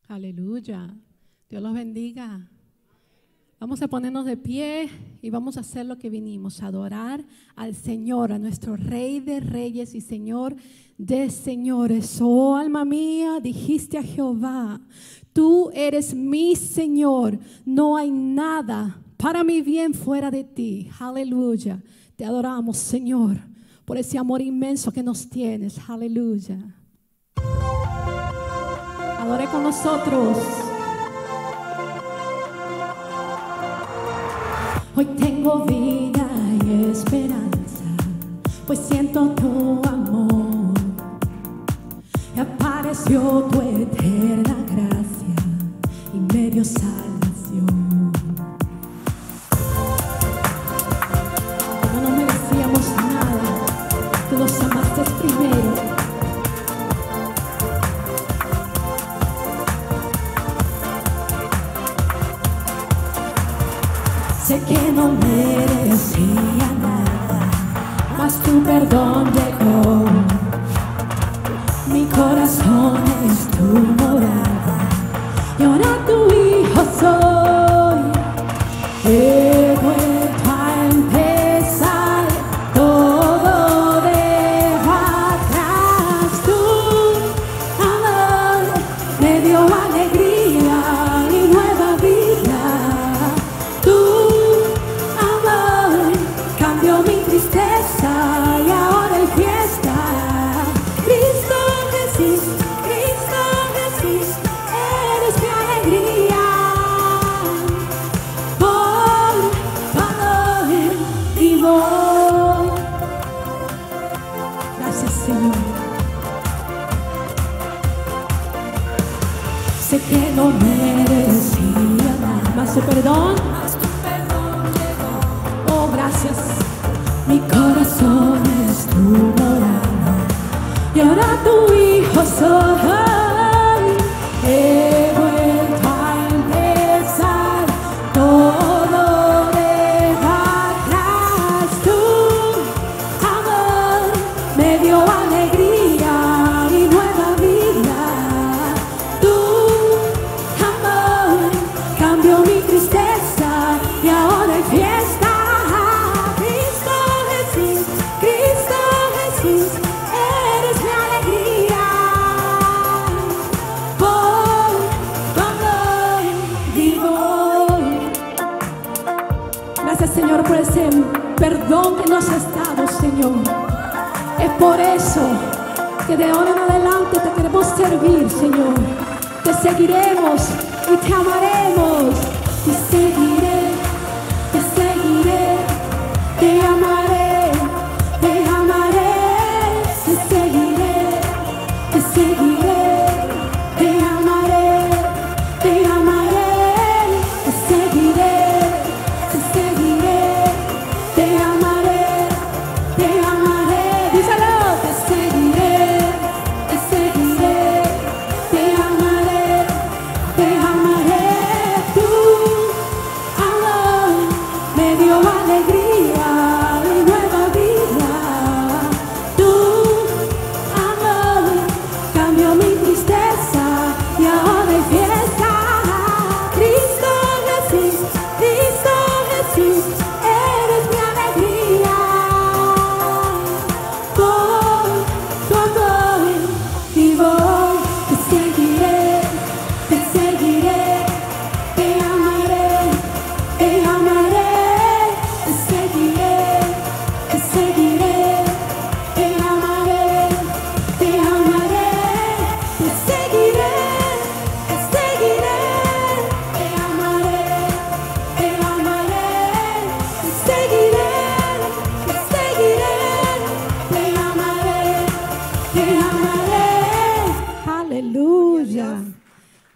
Aleluya. Dios los bendiga. Vamos a ponernos de pie y vamos a hacer lo que vinimos, a adorar al Señor, a nuestro Rey de Reyes y Señor de Señores. Oh, alma mía, dijiste a Jehová, tú eres mi Señor, no hay nada para mi bien fuera de ti. Aleluya. Te adoramos, Señor, por ese amor inmenso que nos tienes. Aleluya. Adore con nosotros. Hoy tengo vida y esperanza, pues siento tu amor. Y apareció tu eterna gracia y me dio salvación. Como no merecíamos nada, tú nos amaste primero. Sé que no merecía nada, mas tu perdón llegó. Mi corazón es tu morada y ahora tu hijo soy. He vuelto a empezar, todo dejo atrás. Tu amor me dio alegría y nueva vida. Tristeza y ahora hay fiesta. Cristo Jesús, eres mi alegría. Por favor, vivo. Gracias, Señor. Sé que no merecía nada, mas tu perdón llegó. Oh, gracias. Mi corazón es tu morada y ahora tu hijo soy. He vuelto a empezar, todo dejo atrás. Tu amor me dio alegría y nueva vida. Tu amor cambió mi tristeza y ahora hay fiesta. Eres mi alegría, por tu amor vivo. Gracias, Señor, por ese perdón que nos has dado, Señor. Es por eso que de ahora en adelante te queremos servir, Señor. Te seguiremos y te amaremos. Te seguiré, te seguiré, te amaré.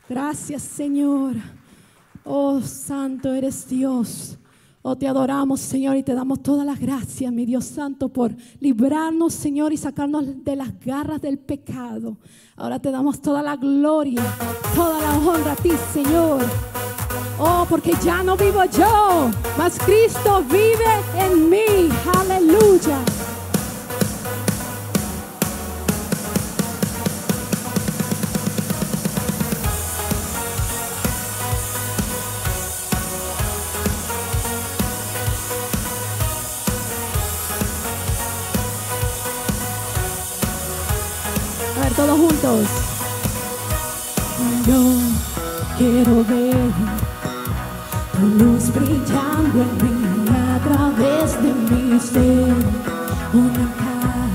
Gracias, Señor. Oh, santo eres Dios. Oh, te adoramos, Señor, y te damos todas las gracias, mi Dios santo, por librarnos, Señor, y sacarnos de las garras del pecado. Ahora te damos toda la gloria, toda la honra a ti, Señor. Oh, porque ya no vivo yo, mas Cristo vive en mí. Aleluya. todos juntos. Yo quiero ver tu luz brillando en mí a través de mi ser. Una cara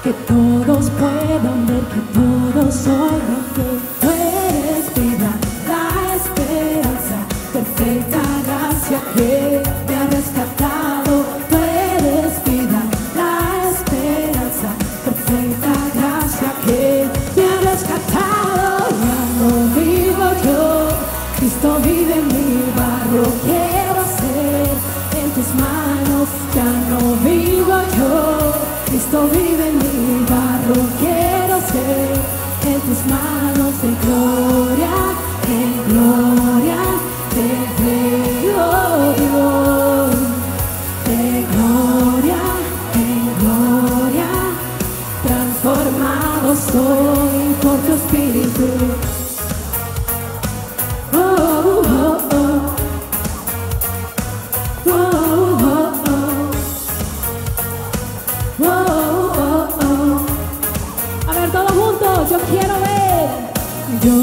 que todos puedan ver, que todos oigan que tú eres vida, la esperanza, perfecta gracia que me ha rescatado. Tú eres vida, la esperanza, perfecta gracia que me ha rescatado. Ya no vivo yo, Cristo vive en mi barro. Quiero ser en tus manos. Ya no vivo yo, Cristo vive en mi barro. Quiero ser en tus manos. De gloria en gloria te veo, Dios. De gloria en gloria transformado soy por tu Espíritu. Oh, oh, oh. Oh, oh, oh. Oh, oh, oh. A ver, todos juntos, yo quiero ver tu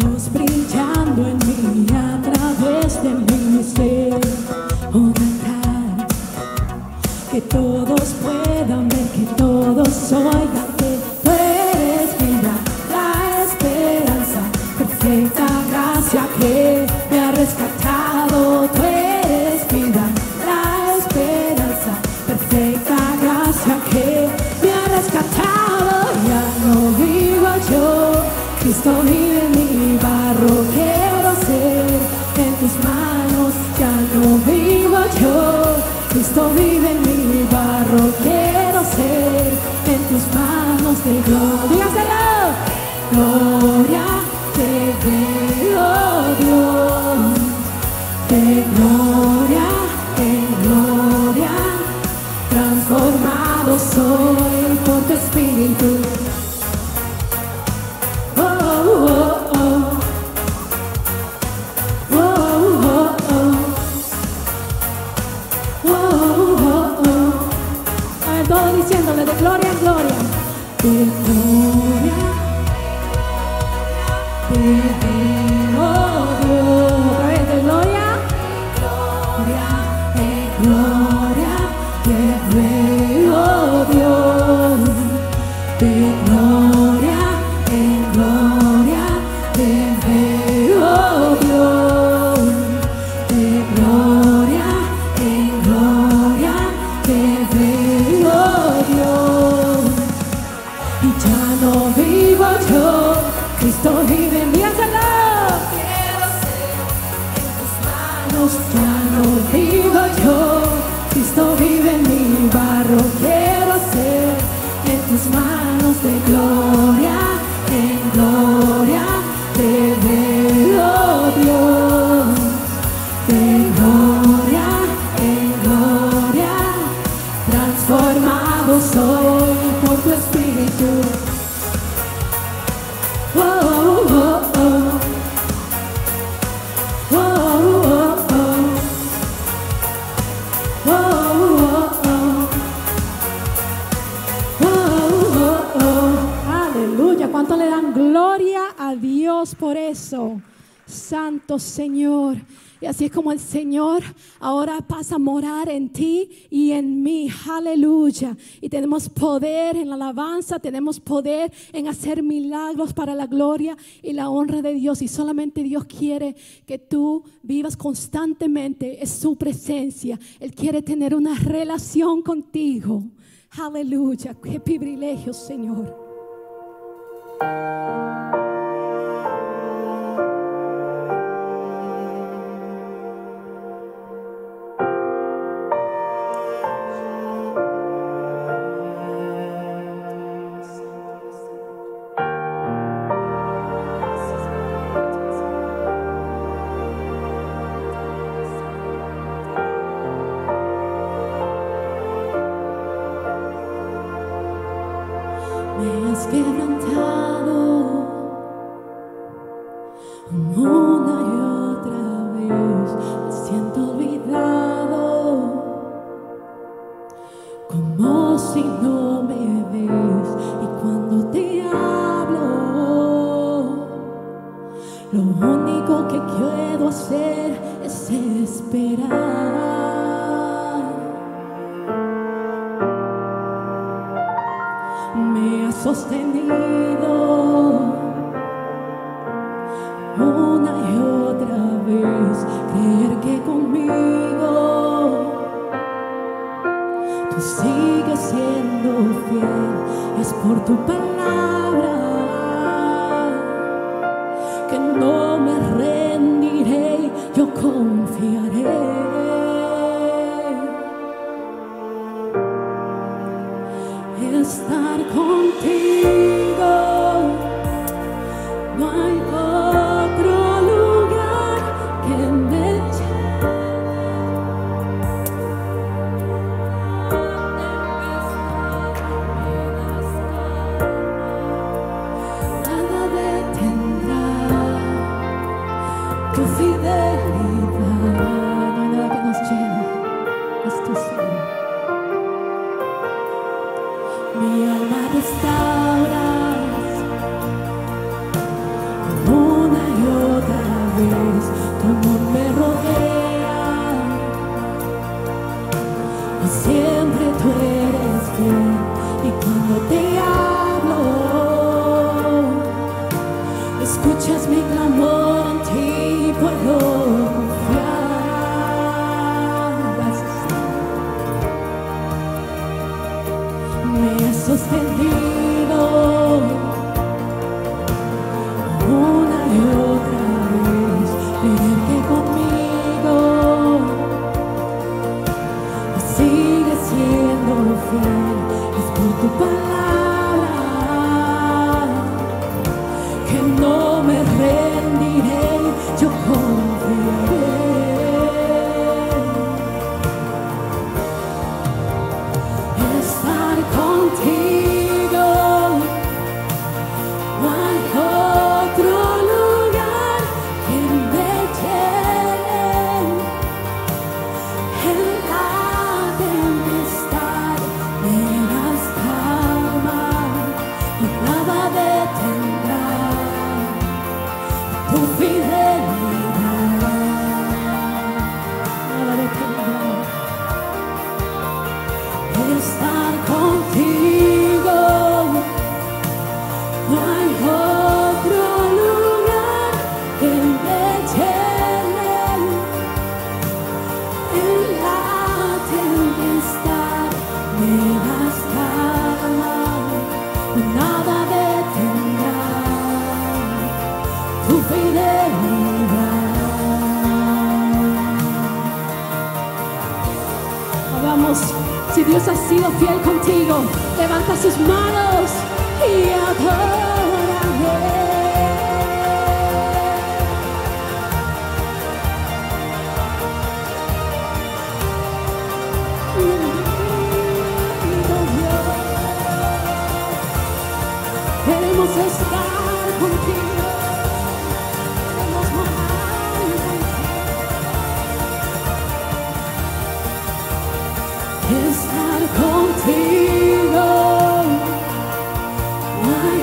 luz brillando en mí a través de mi ser. Una cara que todos puedan ver, que todos oigan que tú eres vida, la esperanza, perfecta gracia que me ha rescatado. Tú eres vida, la esperanza, perfecta gracia que me ha rescatado. Ya no vivo yo, Cristo vive en mi barro. Quiero ser en tus manos. Ya no vivo yo, Cristo vive en mi barro. Quiero ser en tus manos. De gloria, gloria te veo, Dios. De gloria en gloria transformado soy por tu Espíritu. Oh, oh, oh. Oh, oh, oh. Oh, oh, oh. A ver, todos diciéndole de gloria en gloria. De gloria te veo, Dios. Otra vez, de gloria. Gloria te veo, Dios. De gloria en gloria te veo, Dios. De gloria en gloria te veo, Dios. Y ya no vivo yo, Cristo vive en mí. Quiero ser en tus manos. Ya no vivo yo, Cristo vive en mi barro. Quiero ser en tus manos. De gloria en gloria te veo, Dios. De gloria en gloria transformado soy por tu Espíritu. Oh, oh, oh. Oh, oh, oh. Oh, oh, oh. Oh, oh, oh. Aleluya. ¿Cuánto le dan gloria a Dios por eso? Santo Señor. Y así es como el Señor ahora pasa a morar en ti y en mí. Aleluya. Y tenemos poder en la alabanza, tenemos poder en hacer milagros para la gloria y la honra de Dios. Y solamente Dios quiere que tú vivas constantemente en su presencia. Él quiere tener una relación contigo. Aleluya. Qué privilegio, Señor. Me has quebrantado una y otra vez. Me siento olvidado, como si no me ves, y cuando te hablo, lo único que quiero hacer es esperar. Me has sostenido una y otra vez, creer que conmigo tú sigues siendo fiel. Es por tu palabra que no me rendiré, yo confiaré. Estar contigo, no hay otro lugar que me nada detendrá tu fidelidad. No hay nada que nos llene, es tu Señor. Mi alma restauras una y otra vez, tu amor me rodea y siempre tú eres fiel. Y cuando te hablo, escuchas mi clamor, en ti puedo confiar. Gracias. Me has sostenido una y otra vez, creer que conmigo sigues siendo fiel. Es por tu palabra que no me rendiré, yo confiaré. Estar contigo, no hay otro lugar que me llene. En la tempestad me das calma y nada detendrá tu fidelidad. Nada detendrá. Estar contigo, no hay otro lugar que me llene. En la tempestad me das calma, nada detendrá tu fidelidad. Vamos. Si Dios ha sido fiel contigo, levanta sus manos y adórale. Queremos estar contigo, queremos morar contigo. Estar contigo, no hay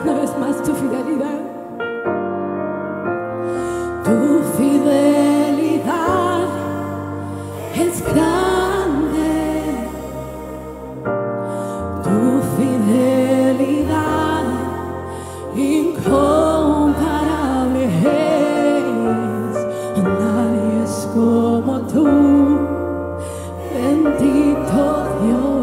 Una vez más tu fidelidad. Tu fidelidad es grande. Tu fidelidad incomparable es. Nadie es como tú, bendito Dios.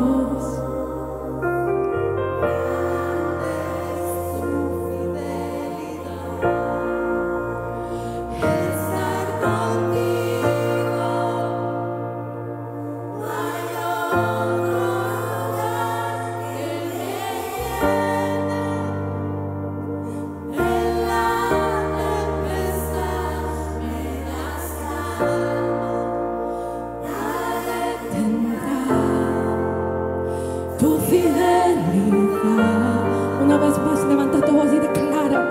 Estar contigo, no hay otro lugar que me llene. En la tempestad me das calma, nada detendrá tu fidelidad. Una vez más levanta tu voz y declara: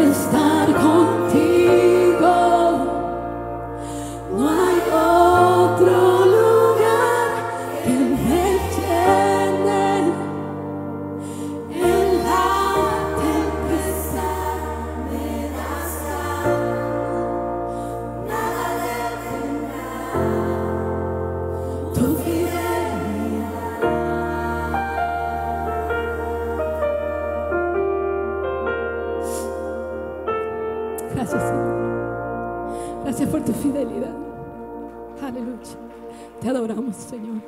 estar contigo, no hay otro lugar que me llene. En la tempestad me das calma, nada detendrá tu fidelidad. Gracias, Señor. Gracias por tu fidelidad. Aleluya. Te adoramos, Señor.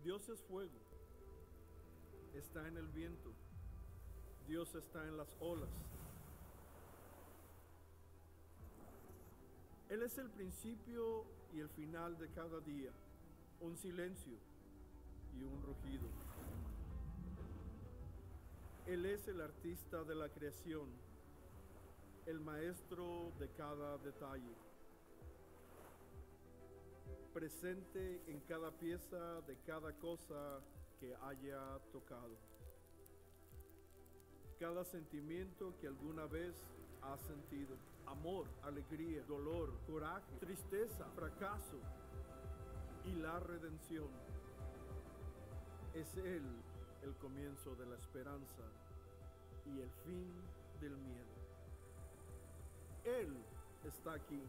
Dios es fuego, está en el viento, Dios está en las olas. Él es el principio y el final de cada día, un silencio y un rugido. Él es el artista de la creación, el maestro de cada detalle, presente en cada pieza de cada cosa que haya tocado, cada sentimiento que alguna vez has sentido: amor, alegría, dolor, coraje, tristeza, fracaso y la redención. Es Él el comienzo de la esperanza y el fin del miedo. Él está aquí,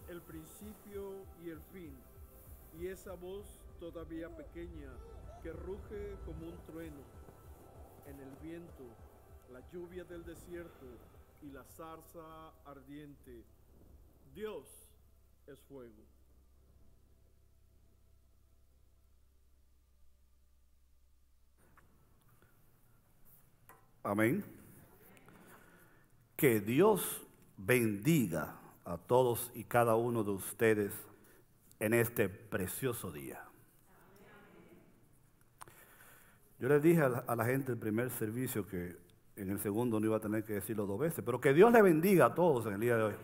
el principio y el fin, y esa voz todavía pequeña que ruge como un trueno en el viento, la lluvia del desierto y la zarza ardiente. Dios es fuego. Amén. Que Dios bendiga a todos y cada uno de ustedes en este precioso día. Yo les dije a la gente el primer servicio que en el segundo no iba a tener que decirlo 2 veces, pero que Dios le bendiga a todos en el día de hoy.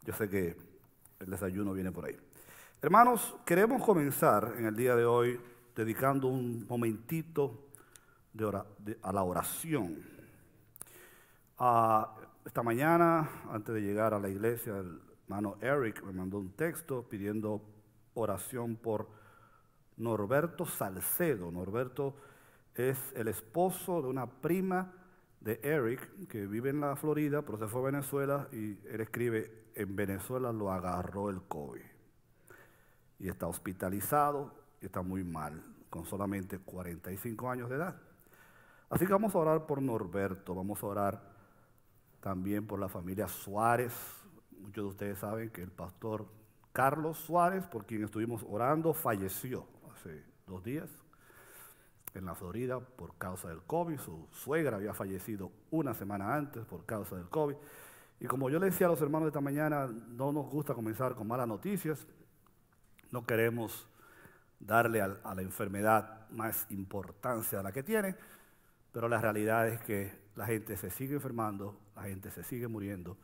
Yo sé que el desayuno viene por ahí. Hermanos, queremos comenzar en el día de hoy dedicando un momentito a la oración. Esta mañana, antes de llegar a la iglesia, el hermano Eric me mandó un texto pidiendo oración por Norberto Salcedo. Norberto es el esposo de una prima de Eric que vive en la Florida, pero se fue a Venezuela y él escribe: en Venezuela lo agarró el COVID y está hospitalizado y está muy mal, con solamente 45 años de edad. Así que vamos a orar por Norberto, vamos a orar también por la familia Suárez, Muchos de ustedes saben que el pastor Carlos Suárez, por quien estuvimos orando, falleció hace 2 días en la Florida por causa del COVID. Su suegra había fallecido una semana antes por causa del COVID. Y como yo le decía a los hermanos esta mañana, no nos gusta comenzar con malas noticias. No queremos darle a la enfermedad más importancia de la que tiene, pero la realidad es que la gente se sigue enfermando, la gente se sigue muriendo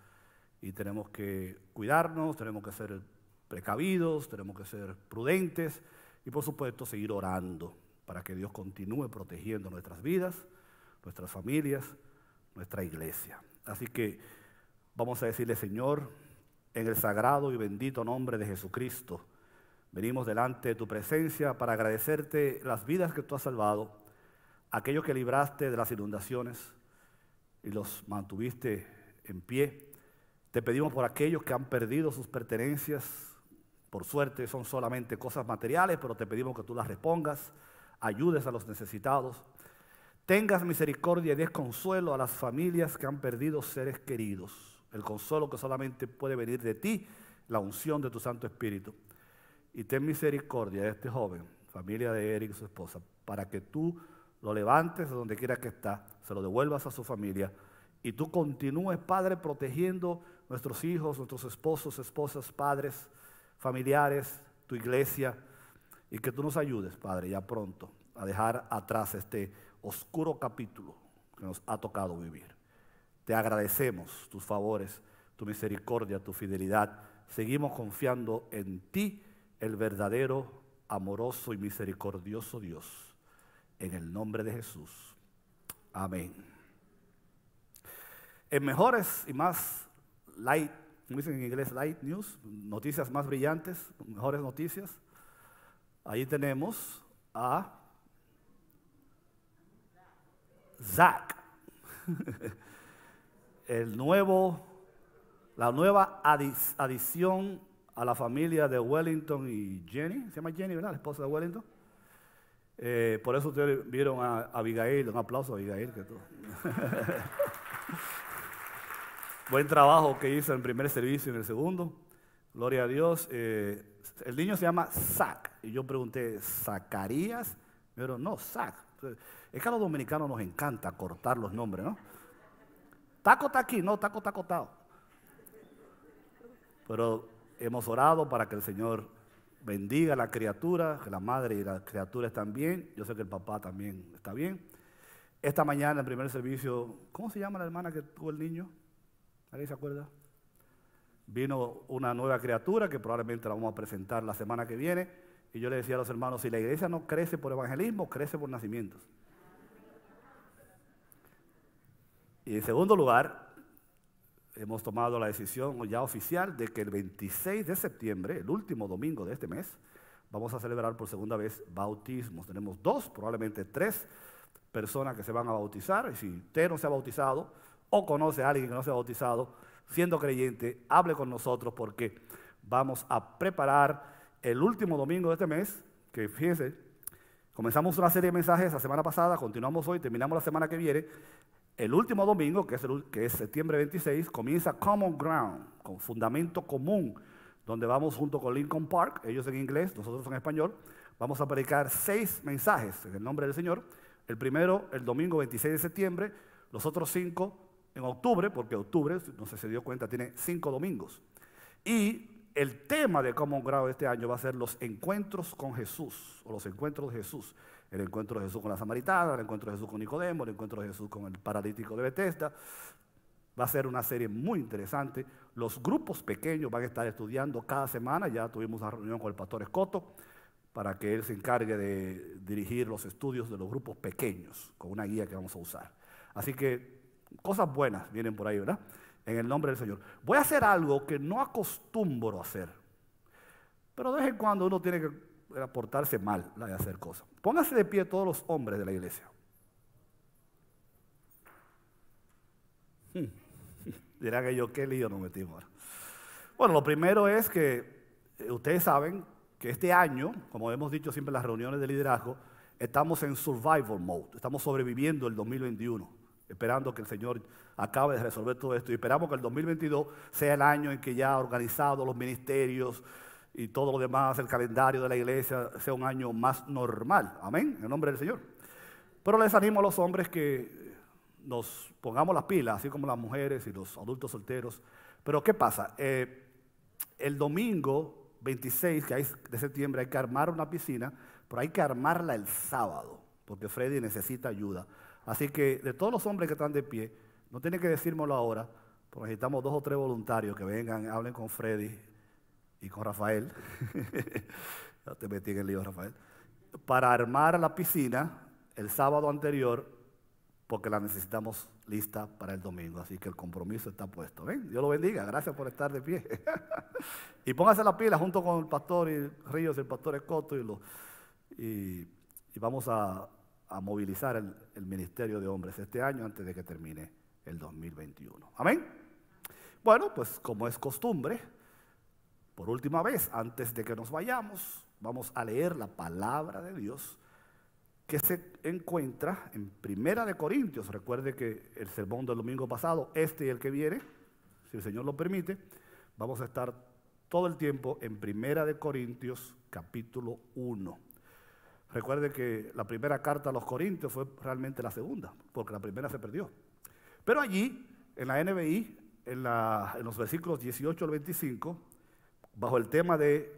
y tenemos que cuidarnos, tenemos que ser precavidos, tenemos que ser prudentes y por supuesto seguir orando para que Dios continúe protegiendo nuestras vidas, nuestras familias, nuestra iglesia. Así que vamos a decirle: Señor, en el sagrado y bendito nombre de Jesucristo, venimos delante de tu presencia para agradecerte las vidas que tú has salvado, aquellos que libraste de las inundaciones y los mantuviste en pie. Te pedimos por aquellos que han perdido sus pertenencias. Por suerte son solamente cosas materiales, pero te pedimos que tú las repongas, ayudes a los necesitados. Tengas misericordia y des consuelo a las familias que han perdido seres queridos. El consuelo que solamente puede venir de ti, la unción de tu Santo Espíritu. Y ten misericordia de este joven, familia de Eric y su esposa, para que tú lo levantes de donde quiera que está, se lo devuelvas a su familia y tú continúes, Padre, protegiendo nuestros hijos, nuestros esposos, esposas, padres, familiares, tu iglesia, y que tú nos ayudes, Padre, ya pronto a dejar atrás este oscuro capítulo que nos ha tocado vivir. Te agradecemos tus favores, tu misericordia, tu fidelidad. Seguimos confiando en ti, el verdadero, amoroso y misericordioso Dios. En el nombre de Jesús. Amén. En mejores y más light, como dicen en inglés, light news, noticias más brillantes, mejores noticias, ahí tenemos a Zach, la nueva adición a la familia de Wellington y Jenny. Se llama Jenny, ¿verdad? La esposa de Wellington. Por eso ustedes vieron a Abigail. Un aplauso a Abigail. Que tú. Buen trabajo que hizo en el primer servicio y en el segundo. Gloria a Dios. El niño se llama Zach. Y yo pregunté, ¿Zacarías? Me dijeron, no, Zach. Es que a los dominicanos nos encanta cortar los nombres, ¿no? Taco está aquí, no, Taco está acotado. Pero hemos orado para que el Señor bendiga a la criatura, que la madre y la criatura están bien. Yo sé que el papá también está bien. Esta mañana en el primer servicio, ¿cómo se llama la hermana que tuvo el niño? ¿Alguien se acuerda? Vino una nueva criatura que probablemente la vamos a presentar la semana que viene. Y yo le decía a los hermanos, si la iglesia no crece por evangelismo, crece por nacimientos. Y en segundo lugar, hemos tomado la decisión ya oficial de que el 26 de septiembre, el último domingo de este mes, vamos a celebrar por segunda vez bautismos. Tenemos 2, probablemente 3 personas que se van a bautizar. Y si usted no se ha bautizado o conoce a alguien que no se ha bautizado, siendo creyente, hable con nosotros porque vamos a preparar el último domingo de este mes, que fíjense, comenzamos una serie de mensajes la semana pasada, continuamos hoy, terminamos la semana que viene. El último domingo, que es septiembre 26, comienza Common Ground, con fundamento común, donde vamos junto con Lincoln Park, ellos en inglés, nosotros en español. Vamos a predicar 6 mensajes en el nombre del Señor. El primero, el domingo 26 de septiembre, los otros 5 en octubre, porque octubre, no sé si se dio cuenta, tiene 5 domingos. Y el tema de Common Ground de este año va a ser los encuentros con Jesús, o los encuentros de Jesús. El encuentro de Jesús con la samaritana, el encuentro de Jesús con Nicodemo, el encuentro de Jesús con el paralítico de Betesda. Va a ser una serie muy interesante. Los grupos pequeños van a estar estudiando cada semana. Ya tuvimos una reunión con el pastor Escoto para que él se encargue de dirigir los estudios de los grupos pequeños con una guía que vamos a usar. Así que cosas buenas vienen por ahí, ¿verdad? En el nombre del Señor. Voy a hacer algo que no acostumbro a hacer, pero de vez en cuando uno tiene que portarse mal, de hacer cosas. Pónganse de pie todos los hombres de la iglesia. Dirán que yo, qué lío nos metimos ahora. Bueno, lo primero es que ustedes saben que este año, como hemos dicho siempre en las reuniones de liderazgo, estamos en survival mode, estamos sobreviviendo el 2021. esperando que el Señor acabe de resolver todo esto. Y esperamos que el 2022 sea el año en que ya organizados los ministerios y todo lo demás, el calendario de la iglesia, sea un año más normal. Amén, en el nombre del Señor. Pero les animo a los hombres que nos pongamos las pilas, así como las mujeres y los adultos solteros. Pero ¿qué pasa? El domingo 26 de septiembre hay que armar una piscina, pero hay que armarla el sábado, porque Freddy necesita ayuda. Así que de todos los hombres que están de pie, no tienen que decírmelo ahora, porque necesitamos 2 o 3 voluntarios que vengan, hablen con Freddy y con Rafael. Ya te metí en el lío, Rafael. Para armar la piscina el sábado anterior, porque la necesitamos lista para el domingo. Así que el compromiso está puesto. ¿Ven? Dios lo bendiga. Gracias por estar de pie. Y póngase la pila junto con el pastor Ríos y el pastor Escoto y vamos a movilizar el ministerio de hombres este año antes de que termine el 2021. Amén. Bueno, pues como es costumbre, por última vez, antes de que nos vayamos, vamos a leer la palabra de Dios que se encuentra en Primera de Corintios. Recuerde que el sermón del domingo pasado, y el que viene, si el Señor lo permite, vamos a estar todo el tiempo en Primera de Corintios, capítulo 1. Recuerde que la primera carta a los Corintios fue realmente la segunda, porque la primera se perdió. Pero allí, en la NBI, en los versículos 18 al 25, bajo el tema de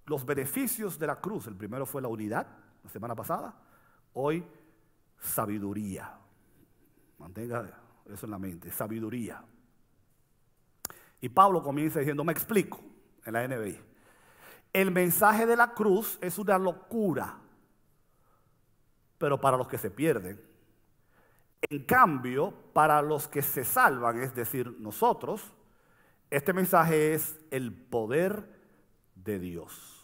los beneficios de la cruz, el primero fue la unidad, la semana pasada. Hoy, sabiduría. Mantenga eso en la mente, sabiduría. Y Pablo comienza diciendo, me explico, en la NBI. El mensaje de la cruz es una locura, pero para los que se pierden. En cambio, para los que se salvan, es decir, nosotros, este mensaje es el poder de Dios.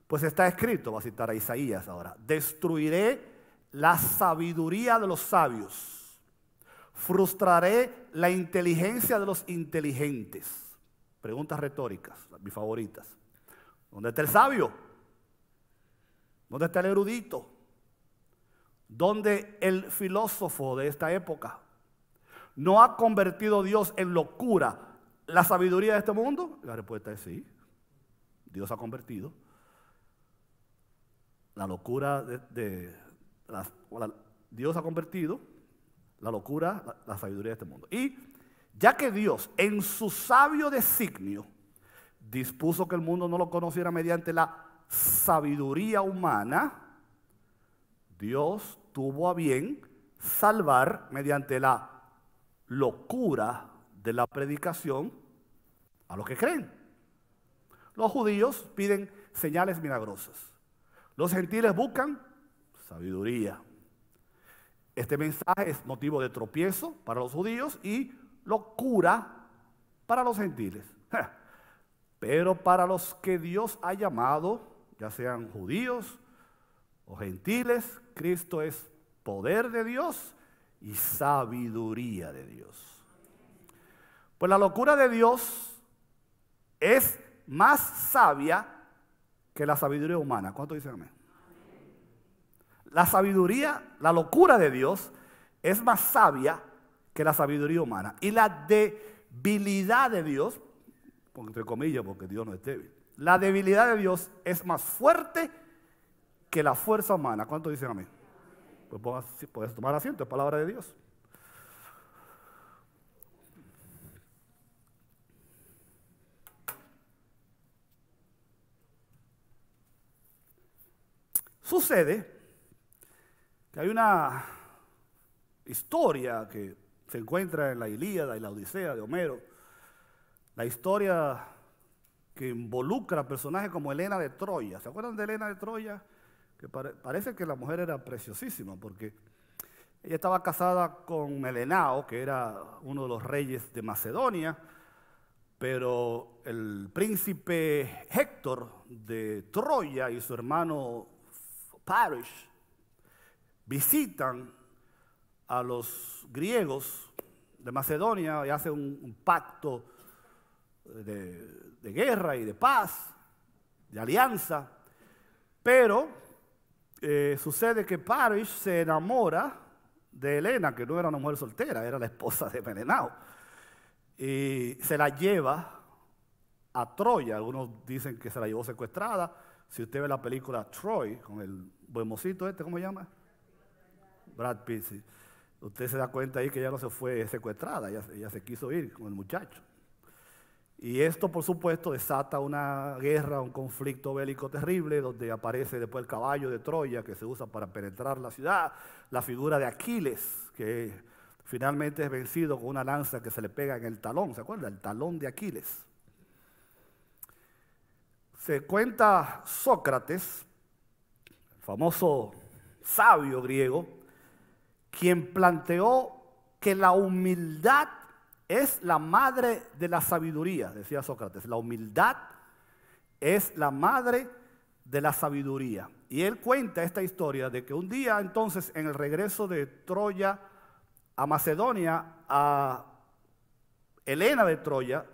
Pues está escrito, va a citar a Isaías ahora, destruiré la sabiduría de los sabios, frustraré la inteligencia de los inteligentes. Preguntas retóricas, mis favoritas. ¿Dónde está el sabio? ¿Dónde está el erudito? ¿Dónde el filósofo de esta época? ¿No ha convertido Dios en locura la sabiduría de este mundo? La respuesta es sí. Dios ha convertido la locura Dios ha convertido la locura, la sabiduría de este mundo. Y ya que Dios en su sabio designio dispuso que el mundo no lo conociera mediante la sabiduría humana, Dios tuvo a bien salvar mediante la locura de la predicación a los que creen. Los judíos piden señales milagrosas. Los gentiles buscan sabiduría. Este mensaje es motivo de tropiezo para los judíos y locura para los gentiles. Pero para los que Dios ha llamado, ya sean judíos o gentiles, Cristo es poder de Dios y sabiduría de Dios. Pues la locura de Dios es más sabia que la sabiduría humana. ¿Cuánto dicen amén? La sabiduría, la locura de Dios es más sabia que la sabiduría humana. Y la debilidad de Dios, entre comillas, porque Dios no es débil, la debilidad de Dios es más fuerte que la fuerza humana. ¿Cuánto dicen amén? Pues puedes tomar asiento, es palabra de Dios. Sucede que hay una historia que se encuentra en la Ilíada y la Odisea de Homero, la historia que involucra a personajes como Helena de Troya. ¿Se acuerdan de Helena de Troya? Que parece que la mujer era preciosísima porque ella estaba casada con Melenao, que era uno de los reyes de Macedonia, pero el príncipe Héctor de Troya y su hermano Paris visitan a los griegos de Macedonia y hacen un pacto de guerra y de paz, de alianza, pero sucede que Paris se enamora de Helena, que no era una mujer soltera, era la esposa de Menelao. Y se la lleva a Troya. Algunos dicen que se la llevó secuestrada. Si usted ve la película Troy, con el buen mocito ¿cómo se llama? Brad Pitt, sí. Usted se da cuenta ahí que ella no se fue secuestrada, ella se quiso ir con el muchacho. Y esto, por supuesto, desata una guerra, un conflicto bélico terrible, donde aparece después el caballo de Troya, que se usa para penetrar la ciudad, la figura de Aquiles, que finalmente es vencido con una lanza que se le pega en el talón, ¿se acuerda? El talón de Aquiles. Se cuenta Sócrates, el famoso sabio griego, quien planteó que la humildad es la madre de la sabiduría, decía Sócrates. La humildad es la madre de la sabiduría. Y él cuenta esta historia de que un día entonces en el regreso de Troya a Macedonia, a Helena de Troya,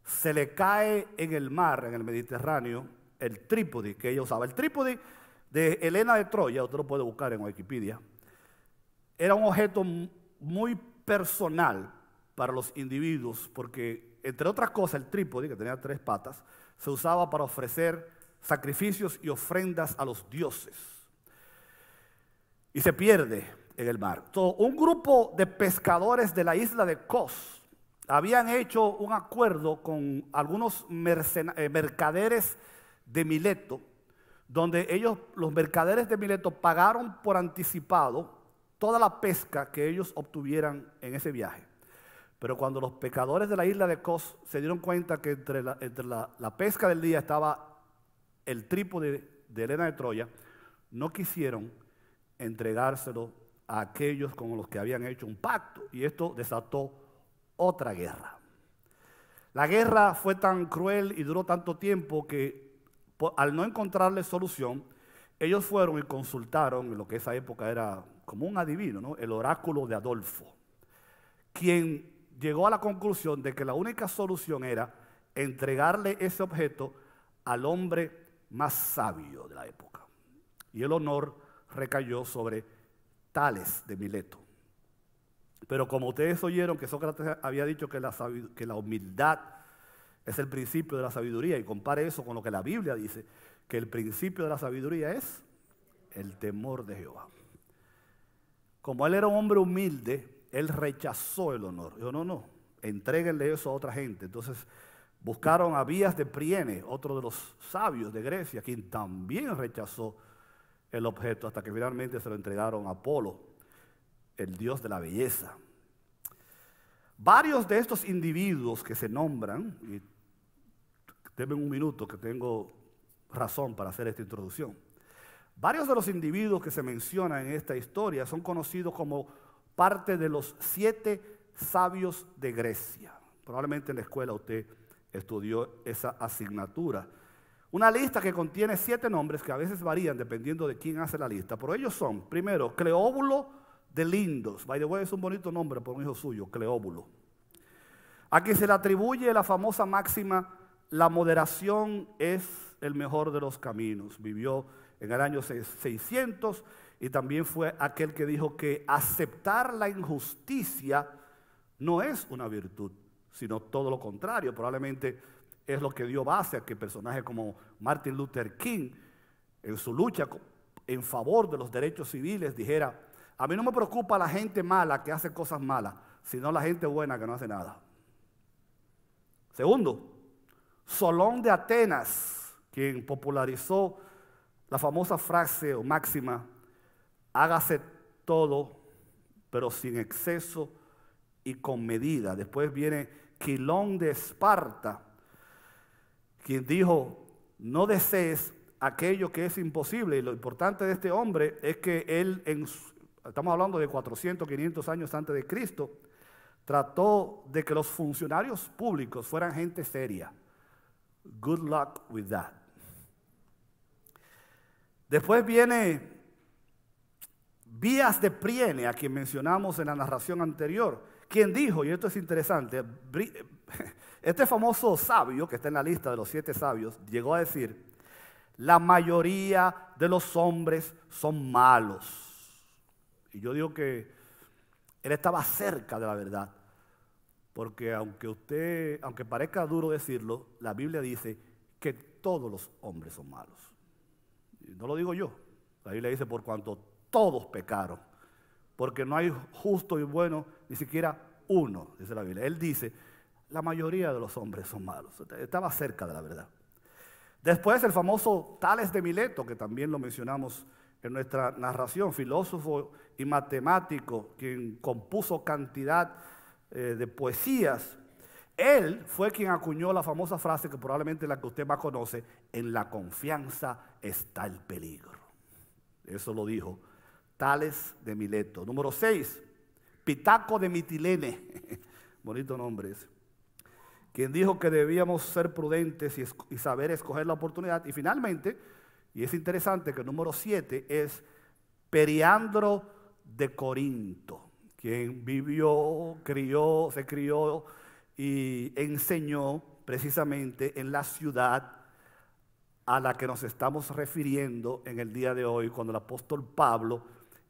se le cae en el mar, en el Mediterráneo, el trípode que ella usaba. El trípode de Helena de Troya, usted lo puede buscar en Wikipedia, era un objeto muy personal para los individuos, porque entre otras cosas el trípode, que tenía 3 patas, se usaba para ofrecer sacrificios y ofrendas a los dioses. Y se pierde en el mar. Un grupo de pescadores de la isla de Kos habían hecho un acuerdo con algunos mercaderes de Mileto, donde los mercaderes de Mileto pagaron por anticipado toda la pesca que ellos obtuvieran en ese viaje. Pero cuando los pescadores de la isla de Kos se dieron cuenta que entre la pesca del día estaba el trípode de Helena de Troya, no quisieron entregárselo a aquellos con los que habían hecho un pacto, y esto desató otra guerra. La guerra fue tan cruel y duró tanto tiempo que al no encontrarle solución, ellos fueron y consultaron en lo que esa época era como un adivino, ¿no? El oráculo de Adolfo, quien llegó a la conclusión de que la única solución era entregarle ese objeto al hombre más sabio de la época. Y el honor recayó sobre Tales de Mileto. Pero como ustedes oyeron que Sócrates había dicho que la humildad es el principio de la sabiduría, y compare eso con lo que la Biblia dice, que el principio de la sabiduría es el temor de Jehová. Como él era un hombre humilde, él rechazó el honor. Dijo, no, entréguenle eso a otra gente. Entonces buscaron a Bías de Priene, otro de los sabios de Grecia, quien también rechazó el objeto, hasta que finalmente se lo entregaron a Apolo, el dios de la belleza. Varios de estos individuos que se nombran, y denme un minuto que tengo razón para hacer esta introducción. Varios de los individuos que se mencionan en esta historia son conocidos como parte de los 7 sabios de Grecia. Probablemente en la escuela usted estudió esa asignatura. Una lista que contiene 7 nombres que a veces varían dependiendo de quién hace la lista. Pero ellos son, primero, Cleóbulo de Lindos. By the way, es un bonito nombre por un hijo suyo, Cleóbulo. A quien se le atribuye la famosa máxima, la moderación es el mejor de los caminos. Vivió en el año 600 y también fue aquel que dijo que aceptar la injusticia no es una virtud, sino todo lo contrario. Probablemente es lo que dio base a que personajes como Martin Luther King, en su lucha en favor de los derechos civiles, dijera: a mí no me preocupa la gente mala que hace cosas malas, sino la gente buena que no hace nada. Segundo, Solón de Atenas, quien popularizó la famosa frase o máxima: hágase todo, pero sin exceso y con medida. Después viene Quilón de Esparta, quien dijo: no desees aquello que es imposible. Y lo importante de este hombre es que él, estamos hablando de 400, 500 años antes de Cristo, trató de que los funcionarios públicos fueran gente seria. Good luck with that. Después viene Bías de Priene, a quien mencionamos en la narración anterior, quien dijo, y esto es interesante, este famoso sabio que está en la lista de los 7 sabios, llegó a decir: la mayoría de los hombres son malos. Y yo digo que Él estaba cerca de la verdad. Porque aunque parezca duro decirlo, la Biblia dice que todos los hombres son malos. Y no lo digo yo. La Biblia dice por cuanto todos pecaron. Porque no hay justo y bueno, ni siquiera uno, dice la Biblia. Él dice, la mayoría de los hombres son malos. Estaba cerca de la verdad. Después el famoso Tales de Mileto, que también lo mencionamos en nuestra narración, filósofo y matemático, quien compuso cantidad de poesías. Él fue quien acuñó la famosa frase que probablemente es la que usted más conoce, en la confianza está el peligro. Eso lo dijo Tales de Mileto. Número 6, Pitaco de Mitilene, bonito nombre ese, quien dijo que debíamos ser prudentes y saber escoger la oportunidad. Y finalmente, y es interesante que el número 7 es Periandro de Corinto, quien vivió, se crió y enseñó precisamente en la ciudad a la que nos estamos refiriendo en el día de hoy, cuando el apóstol Pablo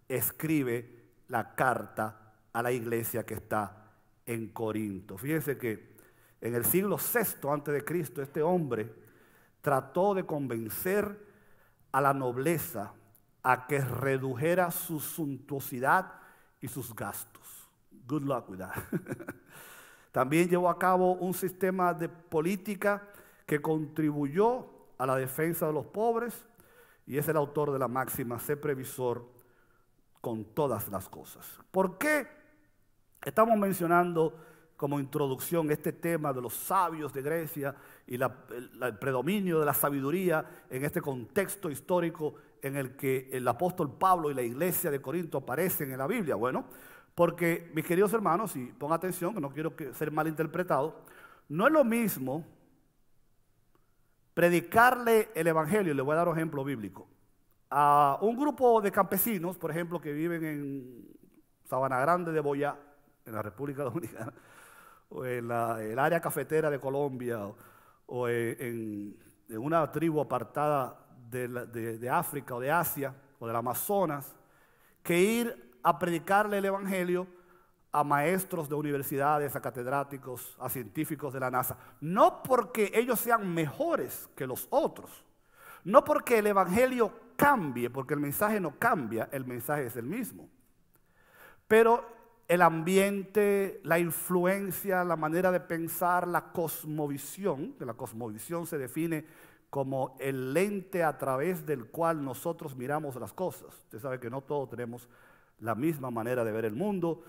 escribe la carta a la iglesia que está en Corinto. Fíjense que en el siglo VI antes de Cristo, este hombre trató de convencer a la nobleza a que redujera su suntuosidad y sus gastos. Good luck with that. También llevó a cabo un sistema de política que contribuyó a la defensa de los pobres y es el autor de la máxima, sé previsor con todas las cosas. ¿Por qué estamos mencionando como introducción este tema de los sabios de Grecia y el predominio de la sabiduría en este contexto histórico en el que el apóstol Pablo y la iglesia de Corinto aparecen en la Biblia? Bueno, porque mis queridos hermanos, y pongan atención que no quiero ser malinterpretado, no es lo mismo predicarle el evangelio, le voy a dar un ejemplo bíblico, a un grupo de campesinos, por ejemplo, que viven en Sabana Grande de Boyá, en la República Dominicana, o en el área cafetera de Colombia, o en una tribu apartada de África o de Asia o del Amazonas, que ir a predicarle el evangelio a maestros de universidades, a catedráticos, a científicos de la NASA. No porque ellos sean mejores que los otros, no porque el evangelio cambie, porque el mensaje no cambia, el mensaje es el mismo. Pero el ambiente, la influencia, la manera de pensar, la cosmovisión, que la cosmovisión se define como el lente a través del cual nosotros miramos las cosas. Usted sabe que no todos tenemos la misma manera de ver el mundo.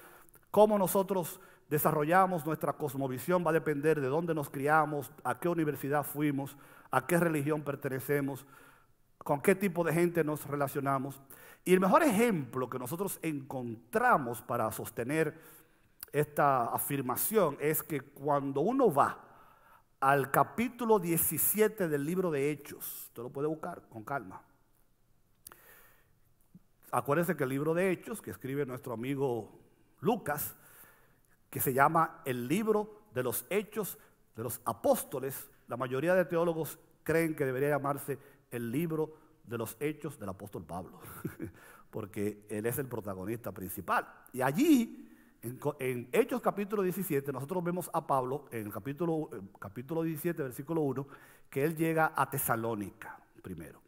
Cómo nosotros desarrollamos nuestra cosmovisión va a depender de dónde nos criamos, a qué universidad fuimos, a qué religión pertenecemos, con qué tipo de gente nos relacionamos. Y el mejor ejemplo que nosotros encontramos para sostener esta afirmación es que cuando uno va al capítulo 17 del libro de Hechos, usted lo puede buscar con calma. Acuérdense que el libro de Hechos, que escribe nuestro amigo Lucas, que se llama el libro de los Hechos de los Apóstoles, la mayoría de teólogos creen que debería llamarse el libro de los Hechos del apóstol Pablo, porque él es el protagonista principal. Y allí, en Hechos capítulo 17, nosotros vemos a Pablo, en el capítulo 17, versículo 1, que él llega a Tesalónica primero.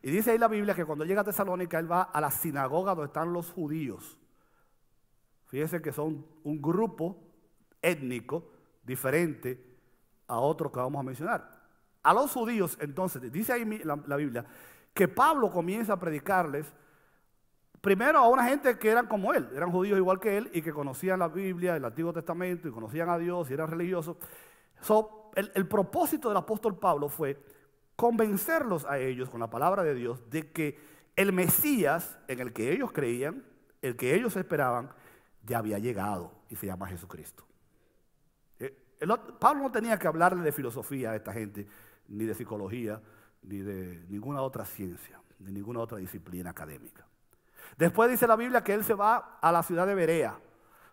Y dice ahí la Biblia que cuando llega a Tesalónica, él va a la sinagoga donde están los judíos. Fíjense que son un grupo étnico diferente a otro que vamos a mencionar. A los judíos, entonces, dice ahí la Biblia, que Pablo comienza a predicarles primero a una gente que eran como él, eran judíos igual que él y que conocían la Biblia, el Antiguo Testamento y conocían a Dios y eran religiosos. El propósito del apóstol Pablo fue convencerlos a ellos con la palabra de Dios de que el Mesías en el que ellos creían, el que ellos esperaban, ya había llegado y se llama Jesucristo. Pablo no tenía que hablarle de filosofía a esta gente, ni de psicología, ni de ninguna otra ciencia, ni ninguna otra disciplina académica. Después dice la Biblia que él se va a la ciudad de Berea,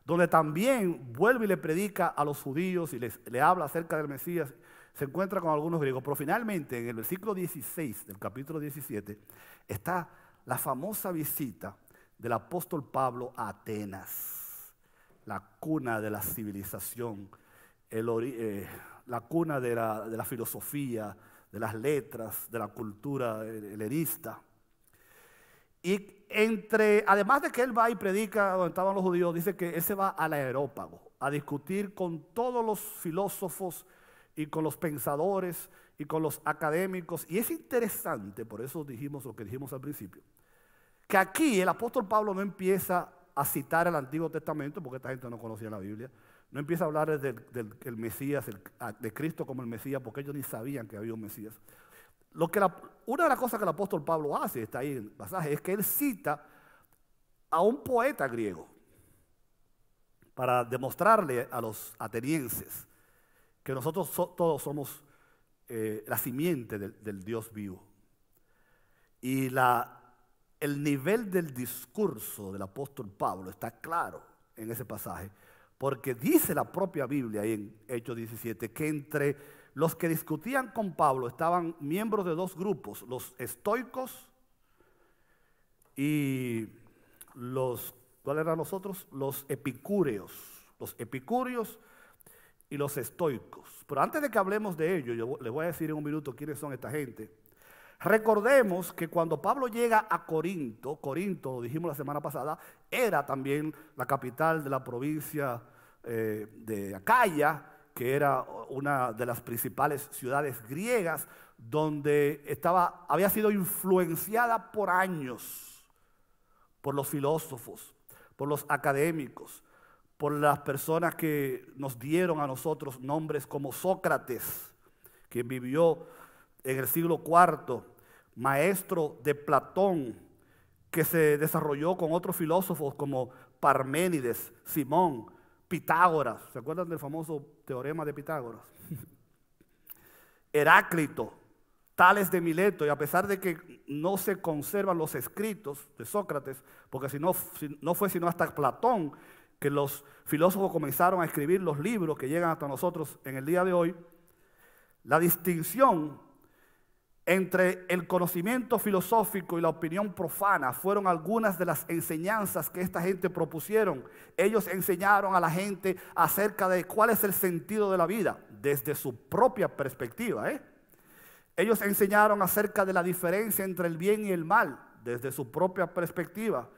donde también vuelve y le predica a los judíos y le habla acerca del Mesías. Se encuentra con algunos griegos, pero finalmente en el versículo 16 del capítulo 17 está la famosa visita del apóstol Pablo a Atenas. la cuna de la civilización, la cuna de la filosofía, de las letras, de la cultura helenista. Y además de que él va y predica donde estaban los judíos, dice que él se va al Areópago a discutir con todos los filósofos y con los pensadores y con los académicos. Y es interesante, por eso dijimos lo que dijimos al principio, que aquí el apóstol Pablo no empieza a citar el Antiguo Testamento, porque esta gente no conocía la Biblia, no empieza a hablar del Mesías, de Cristo como el Mesías, porque ellos ni sabían que había un Mesías. Una de las cosas que el apóstol Pablo hace, está ahí en el pasaje, es que él cita a un poeta griego para demostrarle a los atenienses que nosotros todos somos la simiente del Dios vivo. Y el nivel del discurso del apóstol Pablo está claro en ese pasaje, porque dice la propia Biblia ahí en Hechos 17 que entre los que discutían con Pablo estaban miembros de dos grupos, los estoicos y ¿cuáles eran los otros? Los epicúreos y los estoicos. Pero antes de que hablemos de ello, yo les voy a decir en un minuto quiénes son esta gente. Recordemos que cuando Pablo llega a Corinto, lo dijimos la semana pasada, era también la capital de la provincia de Acaya, que era una de las principales ciudades griegas, donde había sido influenciada por años por los filósofos, por los académicos, por las personas que nos dieron a nosotros nombres como Sócrates, quien vivió en el siglo IV, maestro de Platón, que se desarrolló con otros filósofos como Parménides, Simón, Pitágoras. ¿Se acuerdan del famoso teorema de Pitágoras? Heráclito, Tales de Mileto, y a pesar de que no se conservan los escritos de Sócrates, porque no fue sino hasta Platón que los filósofos comenzaron a escribir los libros que llegan hasta nosotros en el día de hoy, la distinción entre el conocimiento filosófico y la opinión profana fueron algunas de las enseñanzas que esta gente propusieron. Ellos enseñaron a la gente acerca de cuál es el sentido de la vida desde su propia perspectiva. Ellos enseñaron acerca de la diferencia entre el bien y el mal desde su propia perspectiva,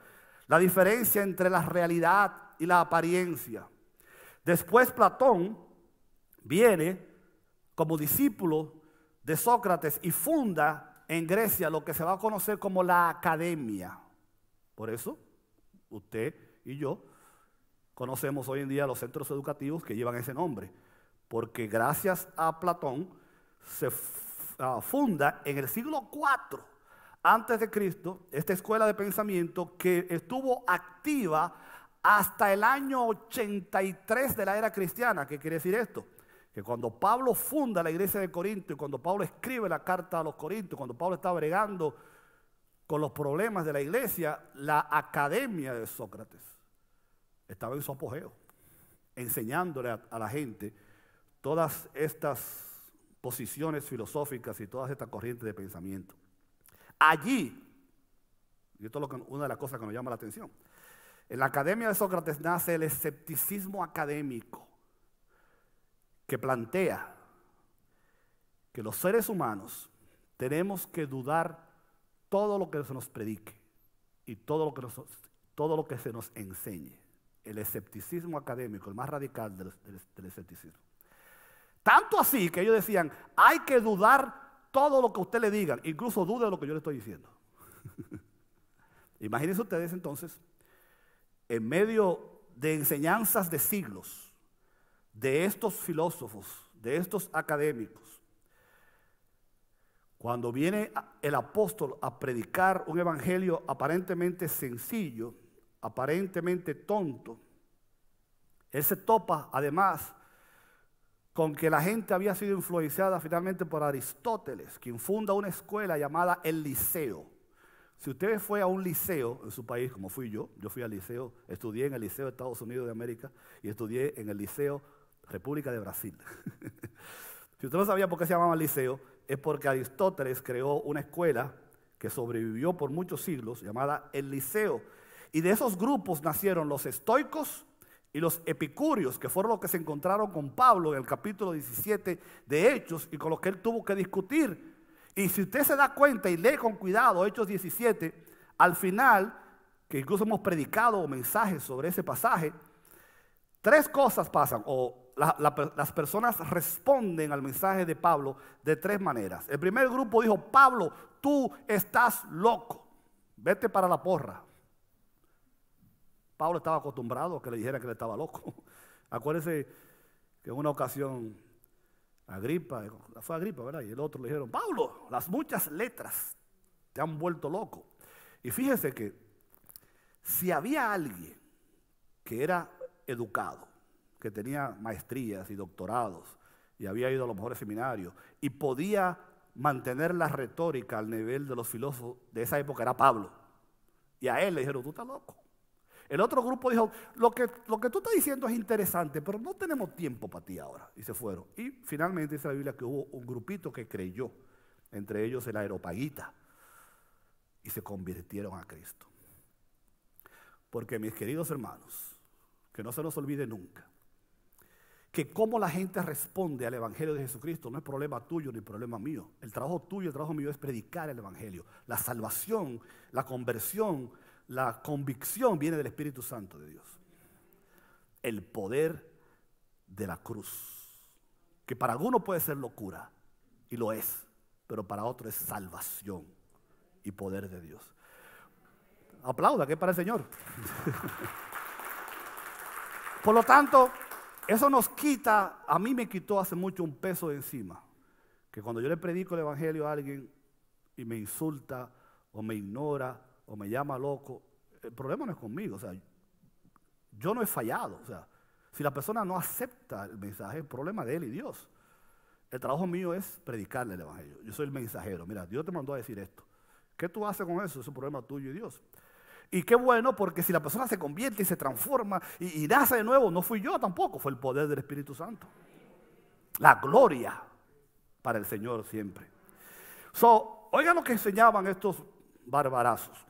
la diferencia entre la realidad y la apariencia. Después Platón viene como discípulo de Sócrates y funda en Grecia lo que se va a conocer como la academia. Por eso, usted y yo conocemos hoy en día los centros educativos que llevan ese nombre, porque gracias a Platón se funda en el siglo IV antes de Cristo esta escuela de pensamiento que estuvo activa hasta el año 83 de la era cristiana. ¿Qué quiere decir esto? Que cuando Pablo funda la iglesia de Corinto y cuando Pablo escribe la carta a los Corintios, cuando Pablo está bregando con los problemas de la iglesia, la academia de Sócrates estaba en su apogeo, enseñándole a la gente todas estas posiciones filosóficas y todas estas corrientes de pensamiento. Allí, y esto es una de las cosas que nos llama la atención, en la academia de Sócrates nace el escepticismo académico, que plantea que los seres humanos tenemos que dudar todo lo que se nos predique y todo lo que se nos enseñe. El escepticismo académico, el más radical del escepticismo. Tanto así que ellos decían, hay que dudar todo lo que usted le diga, incluso dude de lo que yo le estoy diciendo. Imagínense ustedes entonces, en medio de enseñanzas de siglos, de estos filósofos, de estos académicos, cuando viene el apóstol a predicar un evangelio aparentemente sencillo, aparentemente tonto, él se topa además con que la gente había sido influenciada finalmente por Aristóteles, quien funda una escuela llamada el Liceo. Si usted fue a un liceo en su país, como fui yo fui al liceo, estudié en el Liceo de Estados Unidos de América y estudié en el Liceo República de Brasil. Si usted no sabía por qué se llamaba liceo, es porque Aristóteles creó una escuela que sobrevivió por muchos siglos llamada el Liceo. Y de esos grupos nacieron los estoicos y los epicúreos, que fueron los que se encontraron con Pablo en el capítulo 17 de Hechos y con los que él tuvo que discutir. Y si usted se da cuenta y lee con cuidado Hechos 17, al final, que incluso hemos predicado mensajes sobre ese pasaje, tres cosas pasan, o las personas responden al mensaje de Pablo de tres maneras. El primer grupo dijo: Pablo, tú estás loco, vete para la porra. Pablo estaba acostumbrado a que le dijeran que él estaba loco. Acuérdense que en una ocasión fue Agripa, ¿verdad? Y el otro le dijeron: Pablo, las muchas letras te han vuelto loco. Y fíjese que si había alguien que era educado, que tenía maestrías y doctorados y había ido a los mejores seminarios y podía mantener la retórica al nivel de los filósofos de esa época, era Pablo. Y a él le dijeron: tú estás loco. El otro grupo dijo: lo que tú estás diciendo es interesante, pero no tenemos tiempo para ti ahora. Y se fueron. Y finalmente dice la Biblia que hubo un grupito que creyó, entre ellos el Areopagita, y se convirtieron a Cristo. Porque, mis queridos hermanos, que no se nos olvide nunca, que cómo la gente responde al Evangelio de Jesucristo no es problema tuyo ni problema mío. El trabajo tuyo, el trabajo mío es predicar el Evangelio. La salvación, la conversión, la convicción viene del Espíritu Santo de Dios. El poder de la cruz, que para algunos puede ser locura, y lo es, pero para otros es salvación y poder de Dios. Aplauda, que es para el Señor. Por lo tanto, eso nos quita, a mí me quitó hace mucho un peso de encima, que cuando yo le predico el Evangelio a alguien y me insulta o me ignora o me llama loco, el problema no es conmigo, o sea, yo no he fallado, o sea, si la persona no acepta el mensaje, el problema de él y Dios. El trabajo mío es predicarle el Evangelio. Yo soy el mensajero. Mira, Dios te mandó a decir esto. ¿Qué tú haces con eso? Es un problema tuyo y Dios. Y qué bueno, porque si la persona se convierte y se transforma y nace de nuevo, no fui yo tampoco, fue el poder del Espíritu Santo. La gloria para el Señor siempre. Oigan lo que enseñaban estos barbarazos.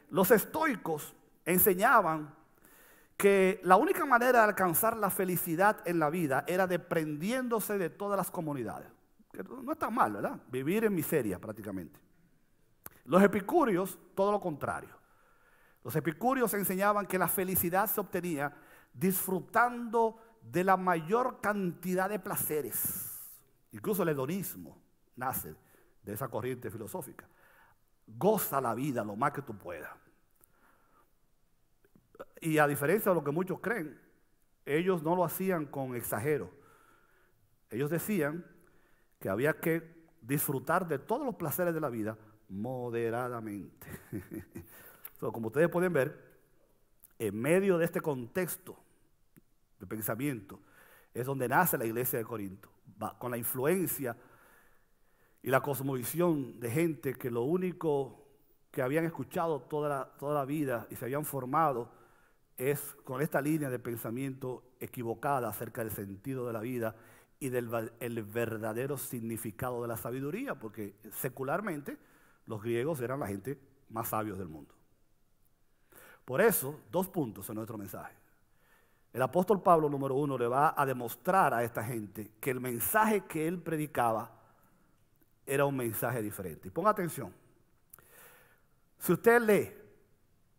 Los estoicos enseñaban que la única manera de alcanzar la felicidad en la vida era desprendiéndose de todas las comunidades. Que no está mal, ¿verdad? Vivir en miseria prácticamente. Los epicúreos, todo lo contrario. Los epicúreos enseñaban que la felicidad se obtenía disfrutando de la mayor cantidad de placeres. Incluso el hedonismo nace de esa corriente filosófica. Goza la vida lo más que tú puedas. Y a diferencia de lo que muchos creen, ellos no lo hacían con exagero. Ellos decían que había que disfrutar de todos los placeres de la vida moderadamente. Como ustedes pueden ver, en medio de este contexto de pensamiento es donde nace la iglesia de Corinto, con la influencia y la cosmovisión de gente que lo único que habían escuchado toda la vida y se habían formado es con esta línea de pensamiento equivocada acerca del sentido de la vida y del verdadero significado de la sabiduría, porque secularmente los griegos eran la gente más sabios del mundo. Por eso, 2 puntos en nuestro mensaje. El apóstol Pablo, número 1, le va a demostrar a esta gente que el mensaje que él predicaba era un mensaje diferente. Y ponga atención. Si usted lee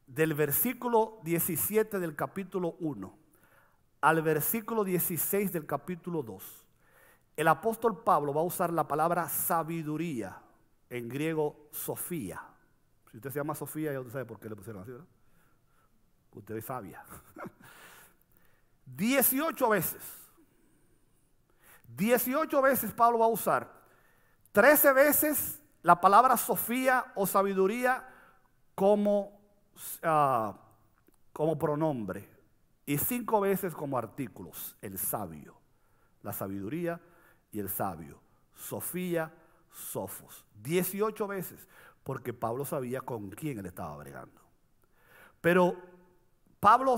del versículo 17 del capítulo 1 al versículo 16 del capítulo 2, el apóstol Pablo va a usar la palabra sabiduría, en griego Sofía. Si usted se llama Sofía, ya usted sabe por qué le pusieron así, ¿verdad? Usted es sabia. 18 veces. 18 veces Pablo va a usar. 13 veces la palabra Sofía o sabiduría como pronombre. Y 5 veces como artículos. El sabio, la sabiduría y el sabio. Sofía, Sofos. 18 veces. Porque Pablo sabía con quién él estaba bregando. Pero Pablo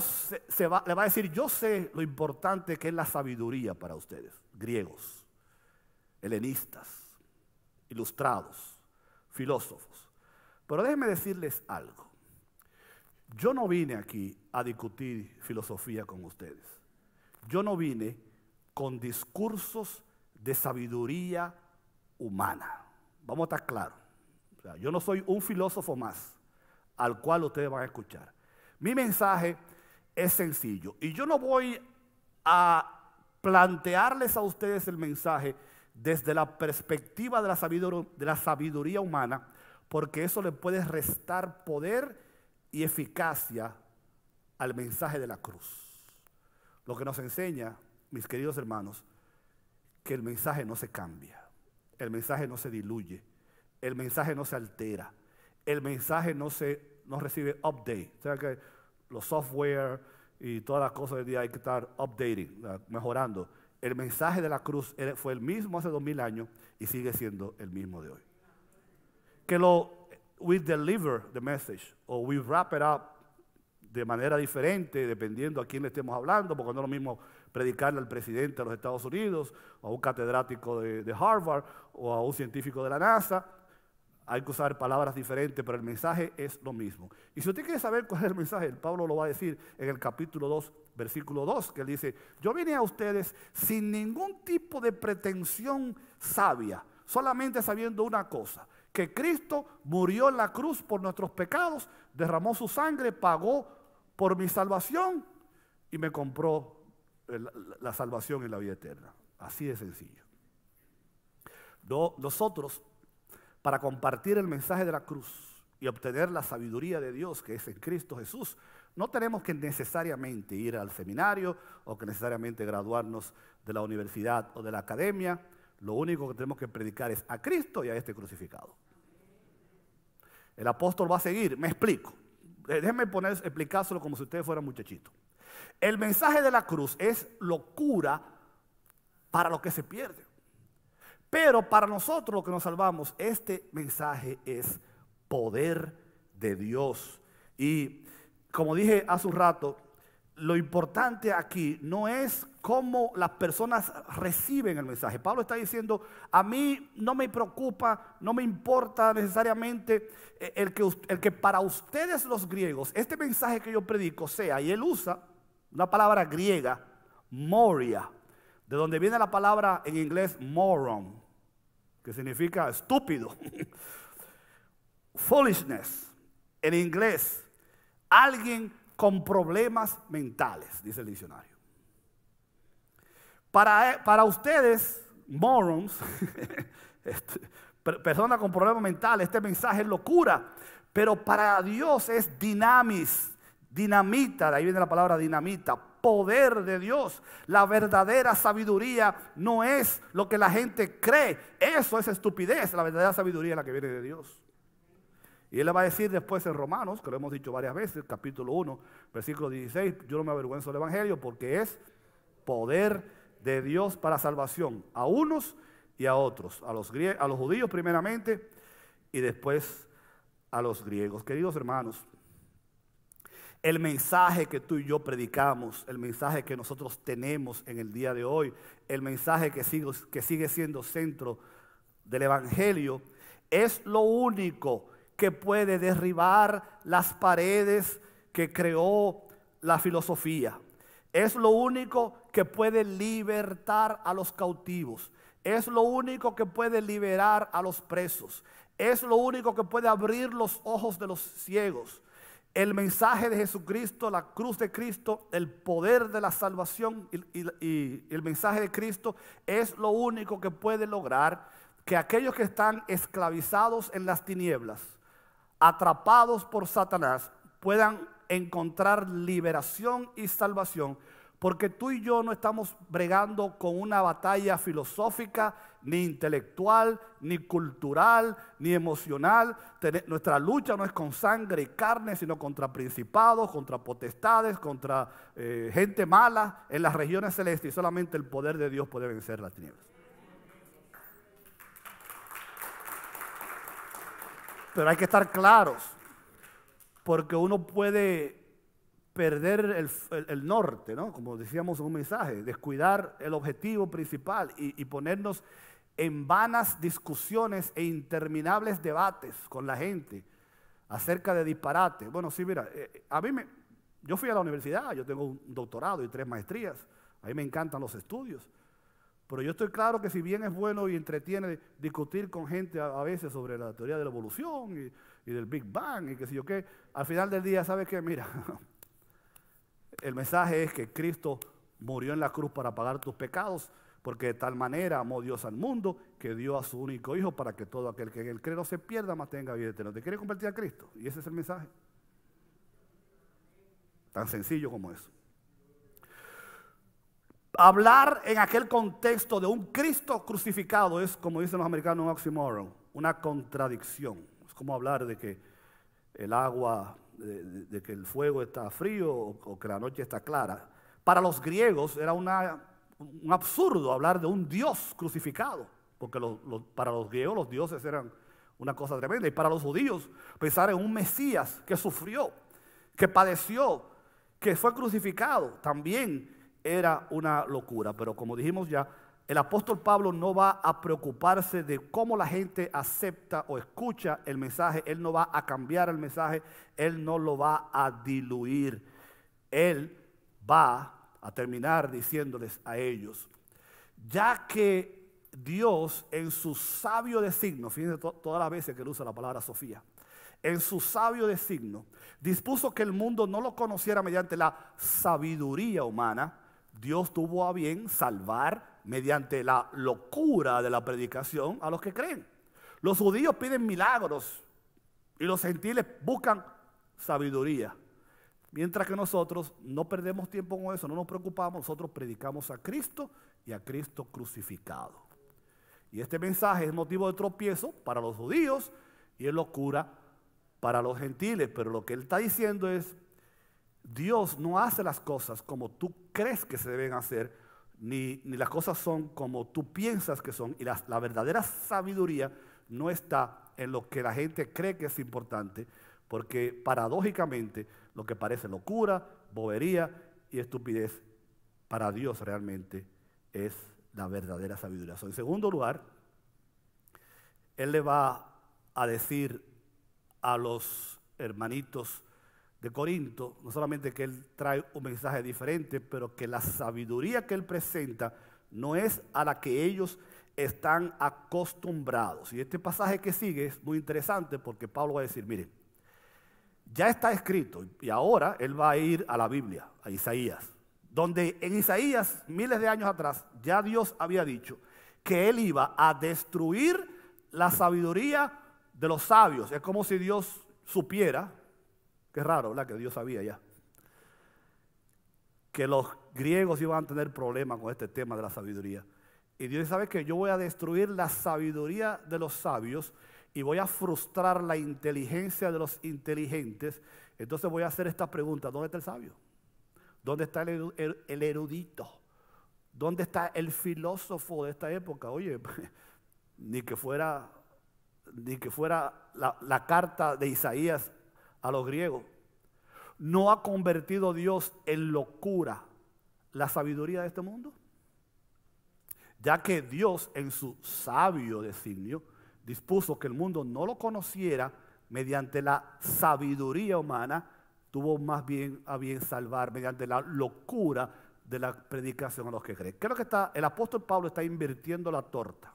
le va a decir: yo sé lo importante que es la sabiduría para ustedes, griegos, helenistas, ilustrados, filósofos. Pero déjenme decirles algo. Yo no vine aquí a discutir filosofía con ustedes. Yo no vine con discursos de sabiduría humana. Vamos a estar claros. O sea, yo no soy un filósofo más al cual ustedes van a escuchar. Mi mensaje es sencillo y yo no voy a plantearles a ustedes el mensaje desde la perspectiva de la sabiduría humana, porque eso le puede restar poder y eficacia al mensaje de la cruz. Lo que nos enseña, mis queridos hermanos, que el mensaje no se cambia, el mensaje no se diluye, el mensaje no se altera, el mensaje no recibe update. O sea que los software y todas las cosas del día hay que estar updating, mejorando. El mensaje de la cruz fue el mismo hace 2000 años y sigue siendo el mismo de hoy. We deliver the message o we wrap it up de manera diferente dependiendo a quién le estemos hablando, porque no es lo mismo predicarle al presidente de los Estados Unidos, o a un catedrático de Harvard, o a un científico de la NASA. Hay que usar palabras diferentes, pero el mensaje es lo mismo. Y si usted quiere saber cuál es el mensaje, Pablo lo va a decir en el capítulo 2, versículo 2, que él dice: yo vine a ustedes sin ningún tipo de pretensión sabia, solamente sabiendo una cosa, que Cristo murió en la cruz por nuestros pecados, derramó su sangre, pagó por mi salvación y me compró la salvación y la vida eterna. Así de sencillo. Nosotros, para compartir el mensaje de la cruz y obtener la sabiduría de Dios que es en Cristo Jesús, no tenemos que necesariamente ir al seminario o que necesariamente graduarnos de la universidad o de la academia. Lo único que tenemos que predicar es a Cristo y a este crucificado. El apóstol va a seguir, me explico. Déjenme explicárselo como si ustedes fueran muchachitos. El mensaje de la cruz es locura para los que se pierden. Pero para nosotros los que nos salvamos, este mensaje es poder de Dios. Y como dije hace un rato, lo importante aquí no es cómo las personas reciben el mensaje. Pablo está diciendo: a mí no me preocupa, no me importa necesariamente el que para ustedes los griegos este mensaje que yo predico sea, y él usa una palabra griega, moria, de donde viene la palabra en inglés moron, que significa estúpido. Foolishness, en inglés, alguien con problemas mentales, dice el diccionario. Para ustedes, morons, personas con problemas mentales, este mensaje es locura, pero para Dios es dinamis, dinamita, de ahí viene la palabra dinamita, poder de Dios. La verdadera sabiduría no es lo que la gente cree, eso es estupidez. La verdadera sabiduría es la que viene de Dios. Y él le va a decir después en Romanos, que lo hemos dicho varias veces, capítulo 1, versículo 16, yo no me avergüenzo del evangelio porque es poder de Dios para salvación a unos y a otros, a los judíos primeramente y después a los griegos. Queridos hermanos, el mensaje que tú y yo predicamos, el mensaje que nosotros tenemos en el día de hoy, el mensaje que sigue siendo centro del evangelio, es lo único que puede derribar las paredes que creó la filosofía. Es lo único que puede libertar a los cautivos. Es lo único que puede liberar a los presos. Es lo único que puede abrir los ojos de los ciegos. El mensaje de Jesucristo, la cruz de Cristo, el poder de la salvación y el mensaje de Cristo es lo único que puede lograr que aquellos que están esclavizados en las tinieblas, atrapados por Satanás, puedan encontrar liberación y salvación, porque tú y yo no estamos bregando con una batalla filosófica, ni intelectual, ni cultural, ni emocional. Nuestra lucha no es con sangre y carne, sino contra principados, contra potestades, contra gente mala en las regiones celestes, y solamente el poder de Dios puede vencer las tinieblas. Pero hay que estar claros, porque uno puede perder el norte, ¿no? Como decíamos en un mensaje, descuidar el objetivo principal y ponernos en vanas discusiones e interminables debates con la gente acerca de disparate. Bueno, sí, mira, yo fui a la universidad, yo tengo un doctorado y 3 maestrías, a mí me encantan los estudios, pero yo estoy claro que si bien es bueno y entretiene discutir con gente a veces sobre la teoría de la evolución y del Big Bang y qué sé yo qué, al final del día, ¿sabes qué? Mira, el mensaje es que Cristo murió en la cruz para pagar tus pecados, porque de tal manera amó Dios al mundo que dio a su único Hijo para que todo aquel que en él cree no se pierda, mas tenga vida eterna. ¿Te quieres convertir a Cristo? Y ese es el mensaje. Tan sencillo como eso. Hablar en aquel contexto de un Cristo crucificado es, como dicen los americanos, un oxymoron, una contradicción. Es como hablar de que el agua, de que el fuego está frío o que la noche está clara. Para los griegos era un absurdo hablar de un Dios crucificado, porque para los griegos los dioses eran una cosa tremenda. Y para los judíos pensar en un Mesías que sufrió, que padeció, que fue crucificado, también era una locura. Pero como dijimos ya, el apóstol Pablo no va a preocuparse de cómo la gente acepta o escucha el mensaje. Él no va a cambiar el mensaje, él no lo va a diluir. Él va a terminar diciéndoles a ellos, ya que Dios en su sabio designio, fíjense todas las veces que él usa la palabra Sofía, en su sabio designio, dispuso que el mundo no lo conociera mediante la sabiduría humana. Dios tuvo a bien salvar mediante la locura de la predicación a los que creen. Los judíos piden milagros y los gentiles buscan sabiduría. Mientras que nosotros no perdemos tiempo con eso, no nos preocupamos, nosotros predicamos a Cristo y a Cristo crucificado. Y este mensaje es motivo de tropiezo para los judíos y es locura para los gentiles. Pero lo que él está diciendo es, Dios no hace las cosas como tú crees que se deben hacer, ni las cosas son como tú piensas que son. Y la verdadera sabiduría no está en lo que la gente cree que es importante, porque paradójicamente lo que parece locura, bobería y estupidez, para Dios realmente es la verdadera sabiduría. En segundo lugar, él le va a decir a los hermanitos de Corinto, no solamente que él trae un mensaje diferente, pero que la sabiduría que él presenta no es a la que ellos están acostumbrados. Y este pasaje que sigue es muy interesante porque Pablo va a decir, miren, ya está escrito, y ahora él va a ir a la Biblia, a Isaías, donde en Isaías, miles de años atrás, ya Dios había dicho que él iba a destruir la sabiduría de los sabios. Es como si Dios supiera, qué raro, ¿verdad? Que Dios sabía ya, que los griegos iban a tener problemas con este tema de la sabiduría. Y Dios sabe que yo voy a destruir la sabiduría de los sabios y voy a frustrar la inteligencia de los inteligentes. Entonces voy a hacer esta pregunta: ¿dónde está el sabio? ¿Dónde está el erudito? ¿Dónde está el filósofo de esta época? Oye, ni que fuera la carta de Isaías a los griegos. ¿No ha convertido Dios en locura la sabiduría de este mundo? Ya que Dios en su sabio designio dispuso que el mundo no lo conociera mediante la sabiduría humana, tuvo más bien a bien salvar mediante la locura de la predicación a los que creen. Creo que el apóstol Pablo está invirtiendo la torta.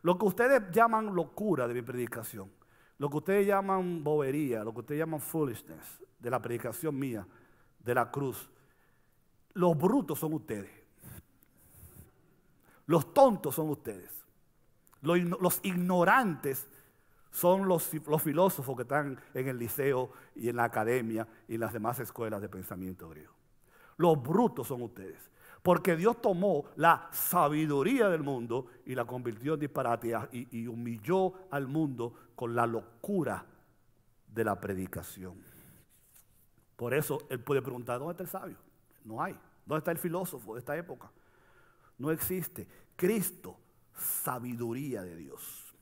Lo que ustedes llaman locura de mi predicación, lo que ustedes llaman bobería, lo que ustedes llaman foolishness de la predicación mía, de la cruz, los brutos son ustedes. Los tontos son ustedes. Los ignorantes son los filósofos que están en el liceo y en la academia y en las demás escuelas de pensamiento griego. Los brutos son ustedes. Porque Dios tomó la sabiduría del mundo y la convirtió en disparate y humilló al mundo con la locura de la predicación. Por eso él puede preguntar: ¿dónde está el sabio? No hay. ¿Dónde está el filósofo de esta época? No existe. Cristo, sabiduría de Dios.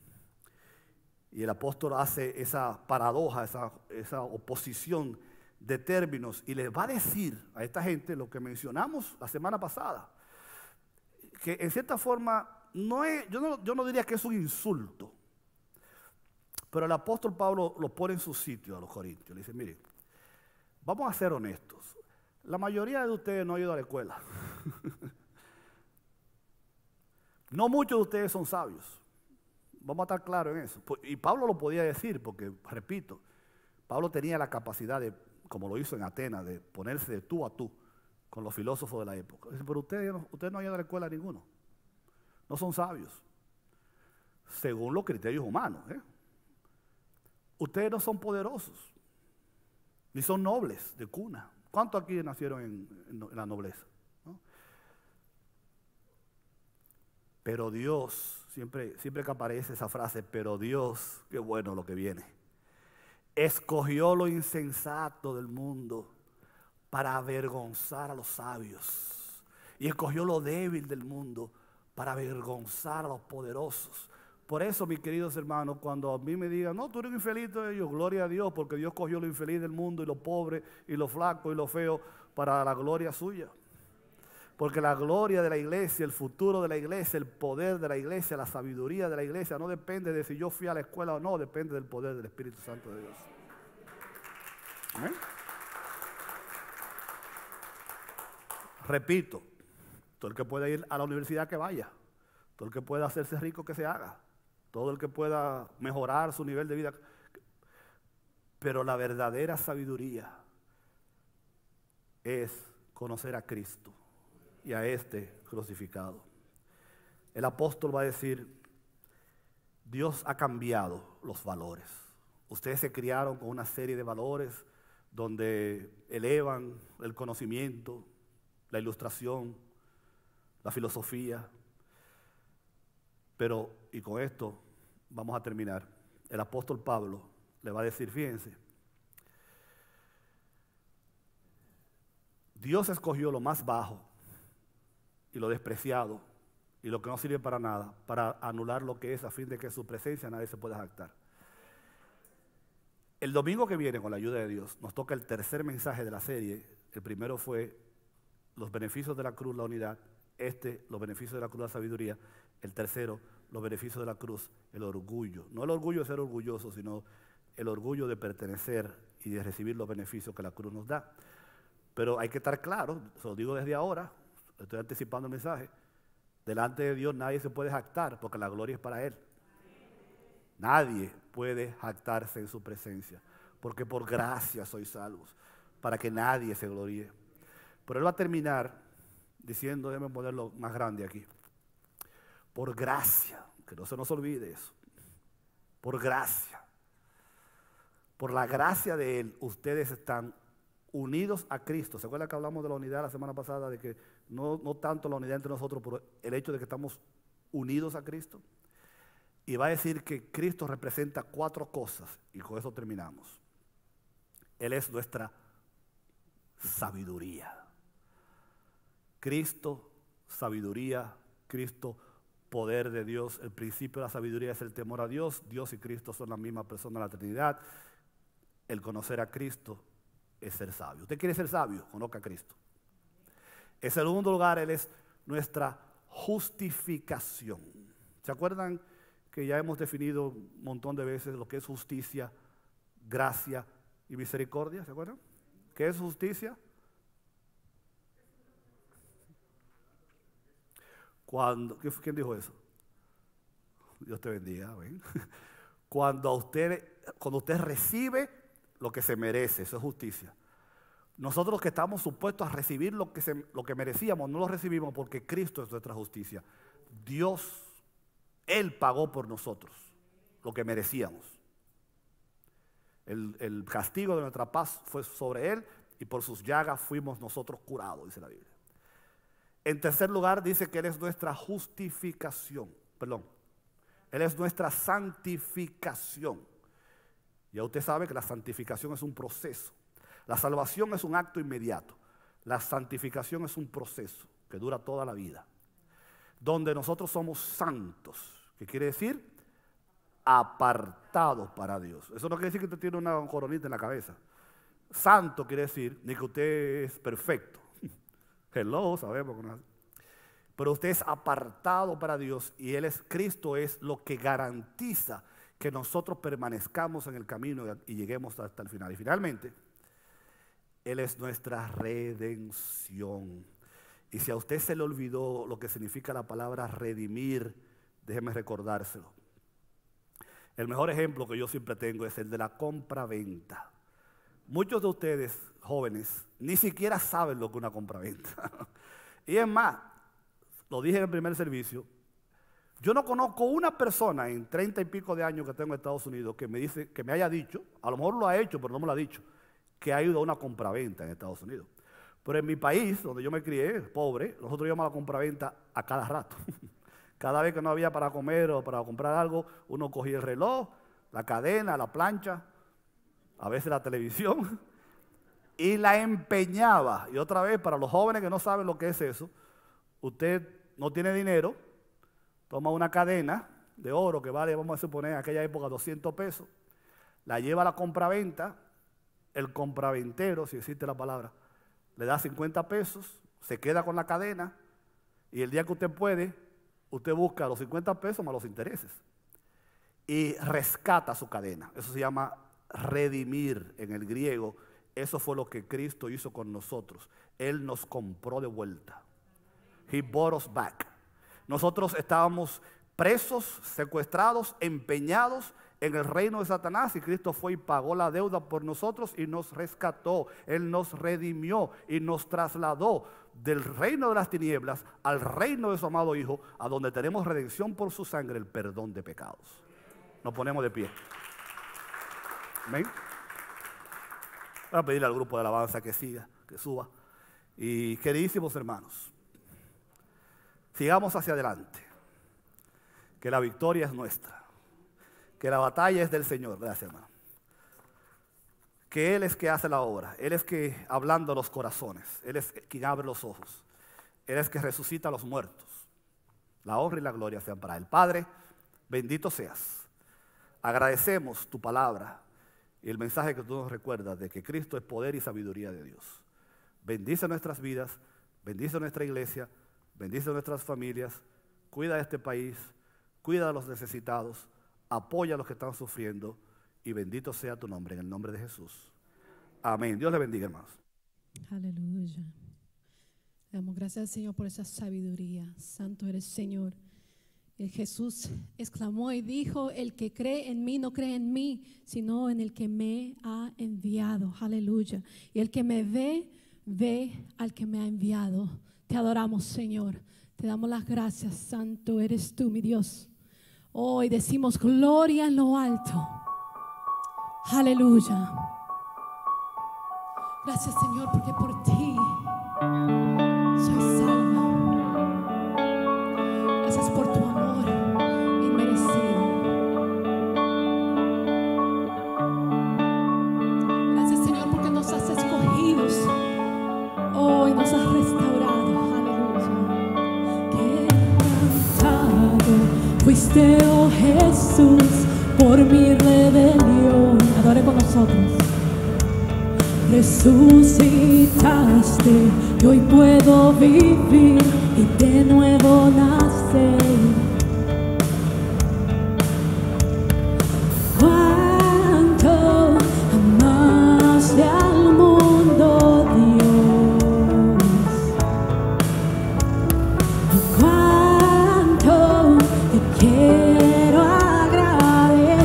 Y el apóstol hace esa paradoja, esa oposición de términos, y les va a decir a esta gente lo que mencionamos la semana pasada, que en cierta forma yo no diría que es un insulto, Pero el apóstol Pablo lo pone en su sitio a los corintios. Le dice, miren, vamos a ser honestos. La mayoría de ustedes no han ido a la escuela. No muchos de ustedes son sabios. Vamos a estar claros en eso. Y Pablo lo podía decir porque, repito, Pablo tenía la capacidad de, como lo hizo en Atenas, de ponerse de tú a tú con los filósofos de la época. Dice, pero ustedes no han ido a la escuela ninguno. No son sabios. Según los criterios humanos. Ustedes no son poderosos. Ni son nobles de cuna. ¿Cuántos aquí nacieron en la nobleza? ¿No? Pero Dios, siempre que aparece esa frase, pero Dios, qué bueno lo que viene, escogió lo insensato del mundo para avergonzar a los sabios. Y escogió lo débil del mundo para avergonzar a los poderosos. Por eso, mis queridos hermanos, cuando a mí me digan, no, tú eres un infeliz de ellos, gloria a Dios, porque Dios cogió lo infeliz del mundo y lo pobre y lo flaco y lo feo para la gloria suya. Porque la gloria de la iglesia, el futuro de la iglesia, el poder de la iglesia, la sabiduría de la iglesia no depende de si yo fui a la escuela o no, depende del poder del Espíritu Santo de Dios. ¿Amén? Repito, todo el que pueda ir a la universidad que vaya, todo el que pueda hacerse rico que se haga, todo el que pueda mejorar su nivel de vida. Pero la verdadera sabiduría es conocer a Cristo y a este crucificado. El apóstol va a decir, Dios ha cambiado los valores. Ustedes se criaron con una serie de valores donde elevan el conocimiento, la ilustración, la filosofía. Pero, y con esto vamos a terminar, el apóstol Pablo le va a decir, fíjense, Dios escogió lo más bajo y lo despreciado y lo que no sirve para nada, para anular lo que es, a fin de que en su presencia nadie se pueda jactar. El domingo que viene, con la ayuda de Dios, nos toca el tercer mensaje de la serie. El primero fue los beneficios de la cruz, la unidad. Los beneficios de la cruz, la sabiduría. El tercero, los beneficios de la cruz, el orgullo. No el orgullo de ser orgulloso, sino el orgullo de pertenecer y de recibir los beneficios que la cruz nos da. Pero hay que estar claro, se lo digo desde ahora, estoy anticipando el mensaje, delante de Dios nadie se puede jactar porque la gloria es para Él. Nadie puede jactarse en su presencia, porque por gracia sois salvos, para que nadie se gloríe. Pero Él va a terminar diciendo, déjame ponerlo más grande aquí, por gracia, que no se nos olvide eso, por gracia, por la gracia de Él, ustedes están unidos a Cristo. ¿Se acuerdan que hablamos de la unidad la semana pasada? De que no tanto la unidad entre nosotros, pero el hecho de que estamos unidos a Cristo. Y va a decir que Cristo representa 4 cosas, y con eso terminamos. Él es nuestra sabiduría. Cristo, sabiduría, Cristo, poder de Dios. El principio de la sabiduría es el temor a Dios. Dios y Cristo son la misma persona de la Trinidad. El conocer a Cristo es ser sabio. ¿Usted quiere ser sabio? Conozca a Cristo. En segundo lugar, Él es nuestra justificación. ¿Se acuerdan que ya hemos definido un montón de veces lo que es justicia, gracia y misericordia? ¿Se acuerdan? ¿Qué es justicia? ¿Quién dijo eso? Dios te bendiga. ¿Ven? Cuando usted recibe lo que se merece, eso es justicia. Nosotros los que estamos supuestos a recibir lo que merecíamos, no lo recibimos porque Cristo es nuestra justicia. Dios, Él pagó por nosotros lo que merecíamos. El castigo de nuestra paz fue sobre Él y por sus llagas fuimos nosotros curados, dice la Biblia. En tercer lugar, dice que Él es nuestra justificación. Él es nuestra santificación. Ya usted sabe que la santificación es un proceso. La salvación es un acto inmediato. La santificación es un proceso que dura toda la vida. Donde nosotros somos santos. ¿Qué quiere decir? Apartados para Dios. Eso no quiere decir que usted tiene una coronita en la cabeza. Santo quiere decir ni que usted es perfecto. Hello, sabemos que no es así. Pero usted es apartado para Dios y Cristo es lo que garantiza que nosotros permanezcamos en el camino y lleguemos hasta el final. Y finalmente, Él es nuestra redención. Y si a usted se le olvidó lo que significa la palabra redimir, déjeme recordárselo. El mejor ejemplo que yo siempre tengo es el de la compra-venta. Muchos de ustedes, jóvenes, ni siquiera saben lo que es una compra-venta. Y es más, lo dije en el primer servicio, yo no conozco una persona en 30 y pico de años que tengo en Estados Unidos que me dice, que me haya dicho, a lo mejor lo ha hecho, pero no me lo ha dicho, que ha ido a una compraventa en Estados Unidos. Pero en mi país, donde yo me crié, pobre, nosotros íbamos a la compraventa a cada rato. Cada vez que no había para comer o para comprar algo, uno cogía el reloj, la cadena, la plancha, a veces la televisión, y la empeñaba. Y otra vez, para los jóvenes que no saben lo que es eso, usted no tiene dinero, toma una cadena de oro que vale, vamos a suponer, en aquella época 200 pesos, la lleva a la compraventa, el compraventero, si existe la palabra, le da 50 pesos, se queda con la cadena y el día que usted puede, usted busca los 50 pesos más los intereses y rescata su cadena. Eso se llama redimir en el griego. Eso fue lo que Cristo hizo con nosotros. Él nos compró de vuelta. He bought us back. Nosotros estábamos presos, secuestrados, empeñados en el reino de Satanás, y Cristo fue y pagó la deuda por nosotros y nos rescató. Él nos redimió y nos trasladó del reino de las tinieblas al reino de su amado Hijo, a donde tenemos redención por su sangre, el perdón de pecados. Nos ponemos de pie. Amén. Voy a pedirle al grupo de alabanza que siga, que suba. Y queridísimos hermanos, sigamos hacia adelante, que la victoria es nuestra, que la batalla es del Señor. Gracias, hermano. Que Él es que hace la obra, Él es que ablanda los corazones, Él es quien abre los ojos, Él es que resucita a los muertos. La honra y la gloria sean para Él. Padre, bendito seas. Agradecemos tu palabra y el mensaje que tú nos recuerdas de que Cristo es poder y sabiduría de Dios. Bendice nuestras vidas, bendice nuestra iglesia, bendice nuestras familias, cuida de este país, cuida a los necesitados, apoya a los que están sufriendo, y bendito sea tu nombre, en el nombre de Jesús. Amén. Dios le bendiga, hermanos. Aleluya. Le damos gracias al Señor por esa sabiduría. Santo eres, Señor. Y Jesús exclamó y dijo: el que cree en mí no cree en mí, sino en el que me ha enviado. Aleluya. Y el que me ve, ve al que me ha enviado. Te adoramos, Señor. Te damos las gracias. Santo eres tú, mi Dios. Hoy decimos gloria en lo alto. Aleluya. Gracias, Señor, porque por ti soy salva. Gracias por tu amor inmerecido. Gracias, Señor, porque nos has escogido hoy, nos has restaurado. Aleluya. Quebrantado fuiste, oh Jesús, por mi rebelión. Adore con nosotros. Resucitaste y hoy puedo vivir y de nuevo nacer. Cuánto amaste al mundo, Dios. Cuánto te quiero agradecer.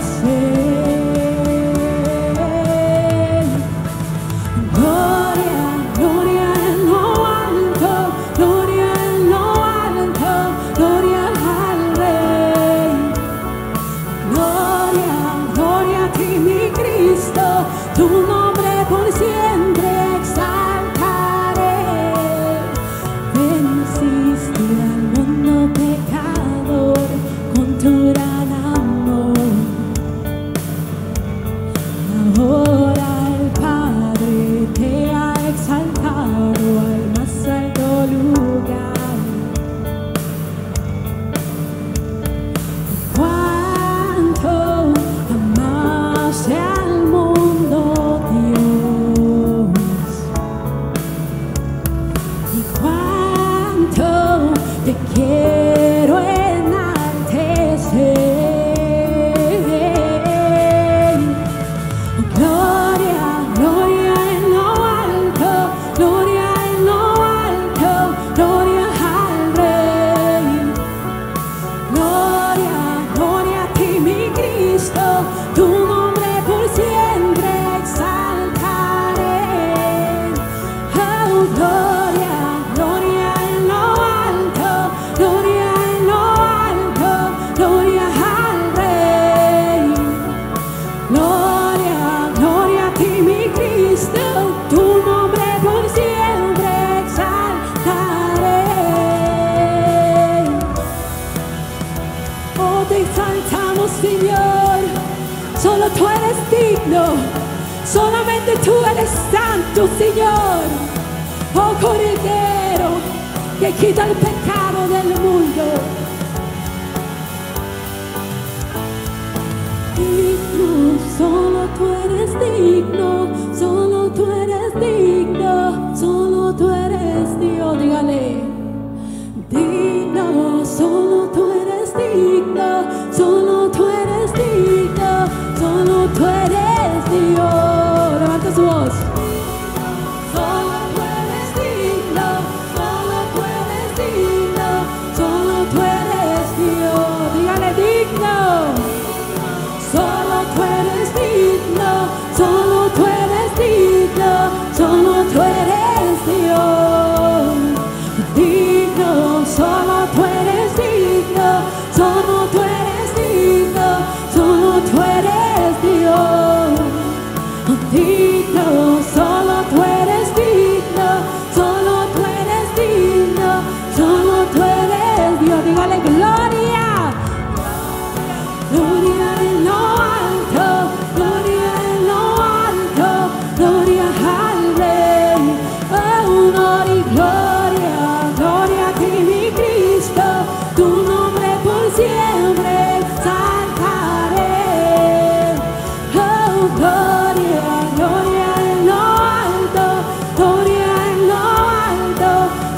Gloria en lo alto, gloria en lo alto, gloria adoramos, Señor. Solo tú eres digno. Solamente tú eres santo, Señor. Oh Cordero, que quita el pecado del mundo. Digno, solo tú eres digno. Solo tú eres digno. Solo tú eres Dios. Dígale. Digno, solo tú eres digno. Solo tú eres digno. Solo tú eres Dios. Levanta su voz. Solo tú eres digno. Solo tú eres digno. Solo tú eres Dios. Dígale digno. Solo tú eres digno. Solo tú eres digno. Solo tú eres Dios. Digno, solo tú eres digno. Solo tú eres digno. Solo tú eres Dios. Digno, solo tú eres digno. Solo tú eres digno. Solo tú eres Dios. Dígale gloria. Gloria en lo alto. Gloria en lo alto. Gloria al Rey. Honor y gloria. Gloria a ti, mi Cristo. Tu nombre por siempre exaltaré. Oh, gloria, gloria en lo alto. Gloria en lo alto.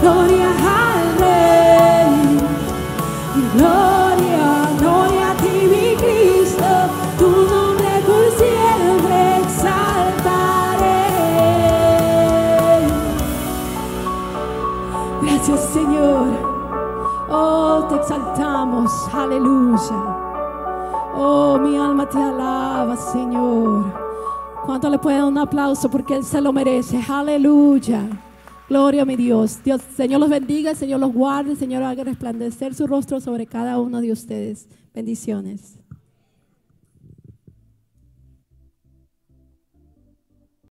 Gloria al Rey. Gloria, gloria a ti, mi Cristo. Tu nombre por siempre exaltaré. Gracias, Señor. Oh, te exaltamos. Aleluya. Oh, mi alma te alaba, Señor. ¿Cuánto le pueden dar un aplauso? Porque Él se lo merece. Aleluya. Gloria a mi Dios. Dios, Señor los bendiga, el Señor los guarde, el Señor haga resplandecer su rostro sobre cada uno de ustedes. Bendiciones.